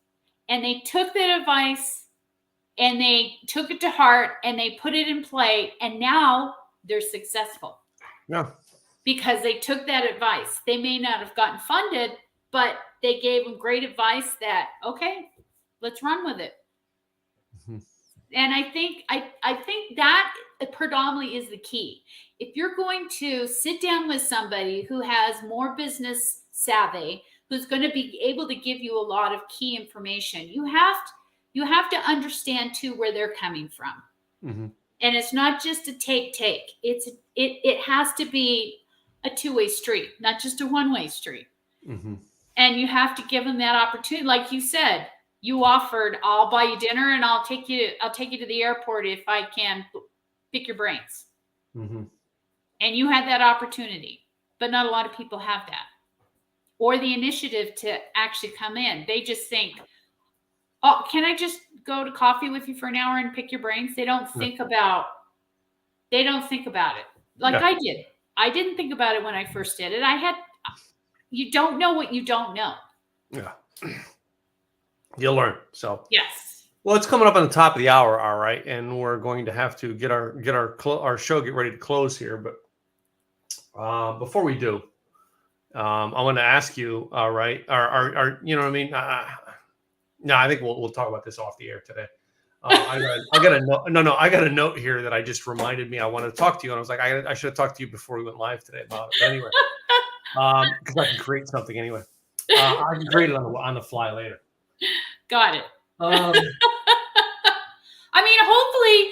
Speaker 1: and they took that advice and they took it to heart and they put it in play. And now they're successful.
Speaker 2: Yeah.
Speaker 1: Because they took that advice. They may not have gotten funded, but they gave them great advice that, okay, let's run with it. Mm-hmm. And I think that predominantly is the key. If you're going to sit down with somebody who has more business savvy, who's going to be able to give you a lot of key information, you have to understand too where they're coming from. Mm-hmm. And it's not just a take. It has to be a two-way street, not just a one-way street. Mm-hmm. And you have to give them that opportunity, like you said. You offered, I'll buy you dinner and I'll take you to the airport if I can pick your brains. Mm-hmm. And you had that opportunity, but not a lot of people have that. Or the initiative to actually come in. They just think, oh, can I just go to coffee with you for an hour and pick your brains? They don't think about it. Like I did. I didn't think about it when I first did it. You don't know what you don't know.
Speaker 2: Yeah. You'll learn. So
Speaker 1: yes.
Speaker 2: Well, it's coming up on the top of the hour, all right, and we're going to have to get our show get ready to close here. But before we do, I want to ask you, all right, are you know what I mean? No, I think we'll talk about this off the air today. I got a note here that I just reminded me I wanted to talk to you, and I was like, I should have talked to you before we went live today about it. But anyway, because I can create something anyway. I can create it on the fly later.
Speaker 1: Got it. I mean, hopefully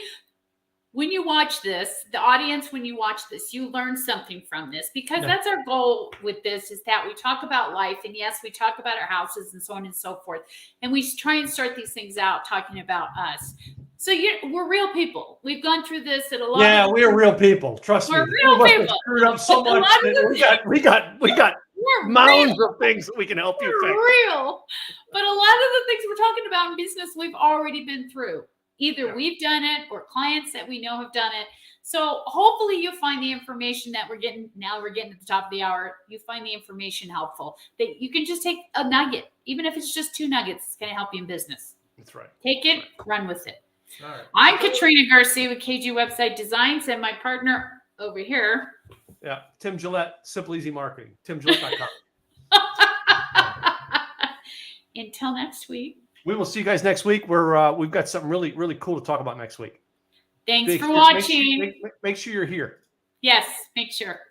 Speaker 1: when you watch this, the audience, when you watch this, you learn something from this, because that's our goal with this, is that we talk about life. And yes, we talk about our houses and so on and so forth. And we try and start these things out talking about us. So we're real people. We've gone through this at a lot.
Speaker 2: Yeah, we're real people. Trust me.
Speaker 1: We're real people.
Speaker 2: Screwed up so much. We got mounds of things that we can help you fix.
Speaker 1: Real. But a lot of the things we're talking about in business, we've already been through. Either we've done it or clients that we know have done it. So hopefully you'll find the information that we're getting at the top of the hour. You find the information helpful, that you can just take a nugget. Even if it's just 2 nuggets, it's going to help you in business.
Speaker 2: That's right.
Speaker 1: Take it, run with it.
Speaker 2: All right.
Speaker 1: I'm Katrina Garcia with KG Website Designs, and my partner over here.
Speaker 2: Yeah, Tim Gillette, Simple Easy Marketing. TimGillette.com.
Speaker 1: until next week.
Speaker 2: We will see you guys next week. We've got something really, really cool to talk about next week.
Speaker 1: Thanks for
Speaker 2: Make
Speaker 1: watching.
Speaker 2: sure you're here.
Speaker 1: Yes, make sure.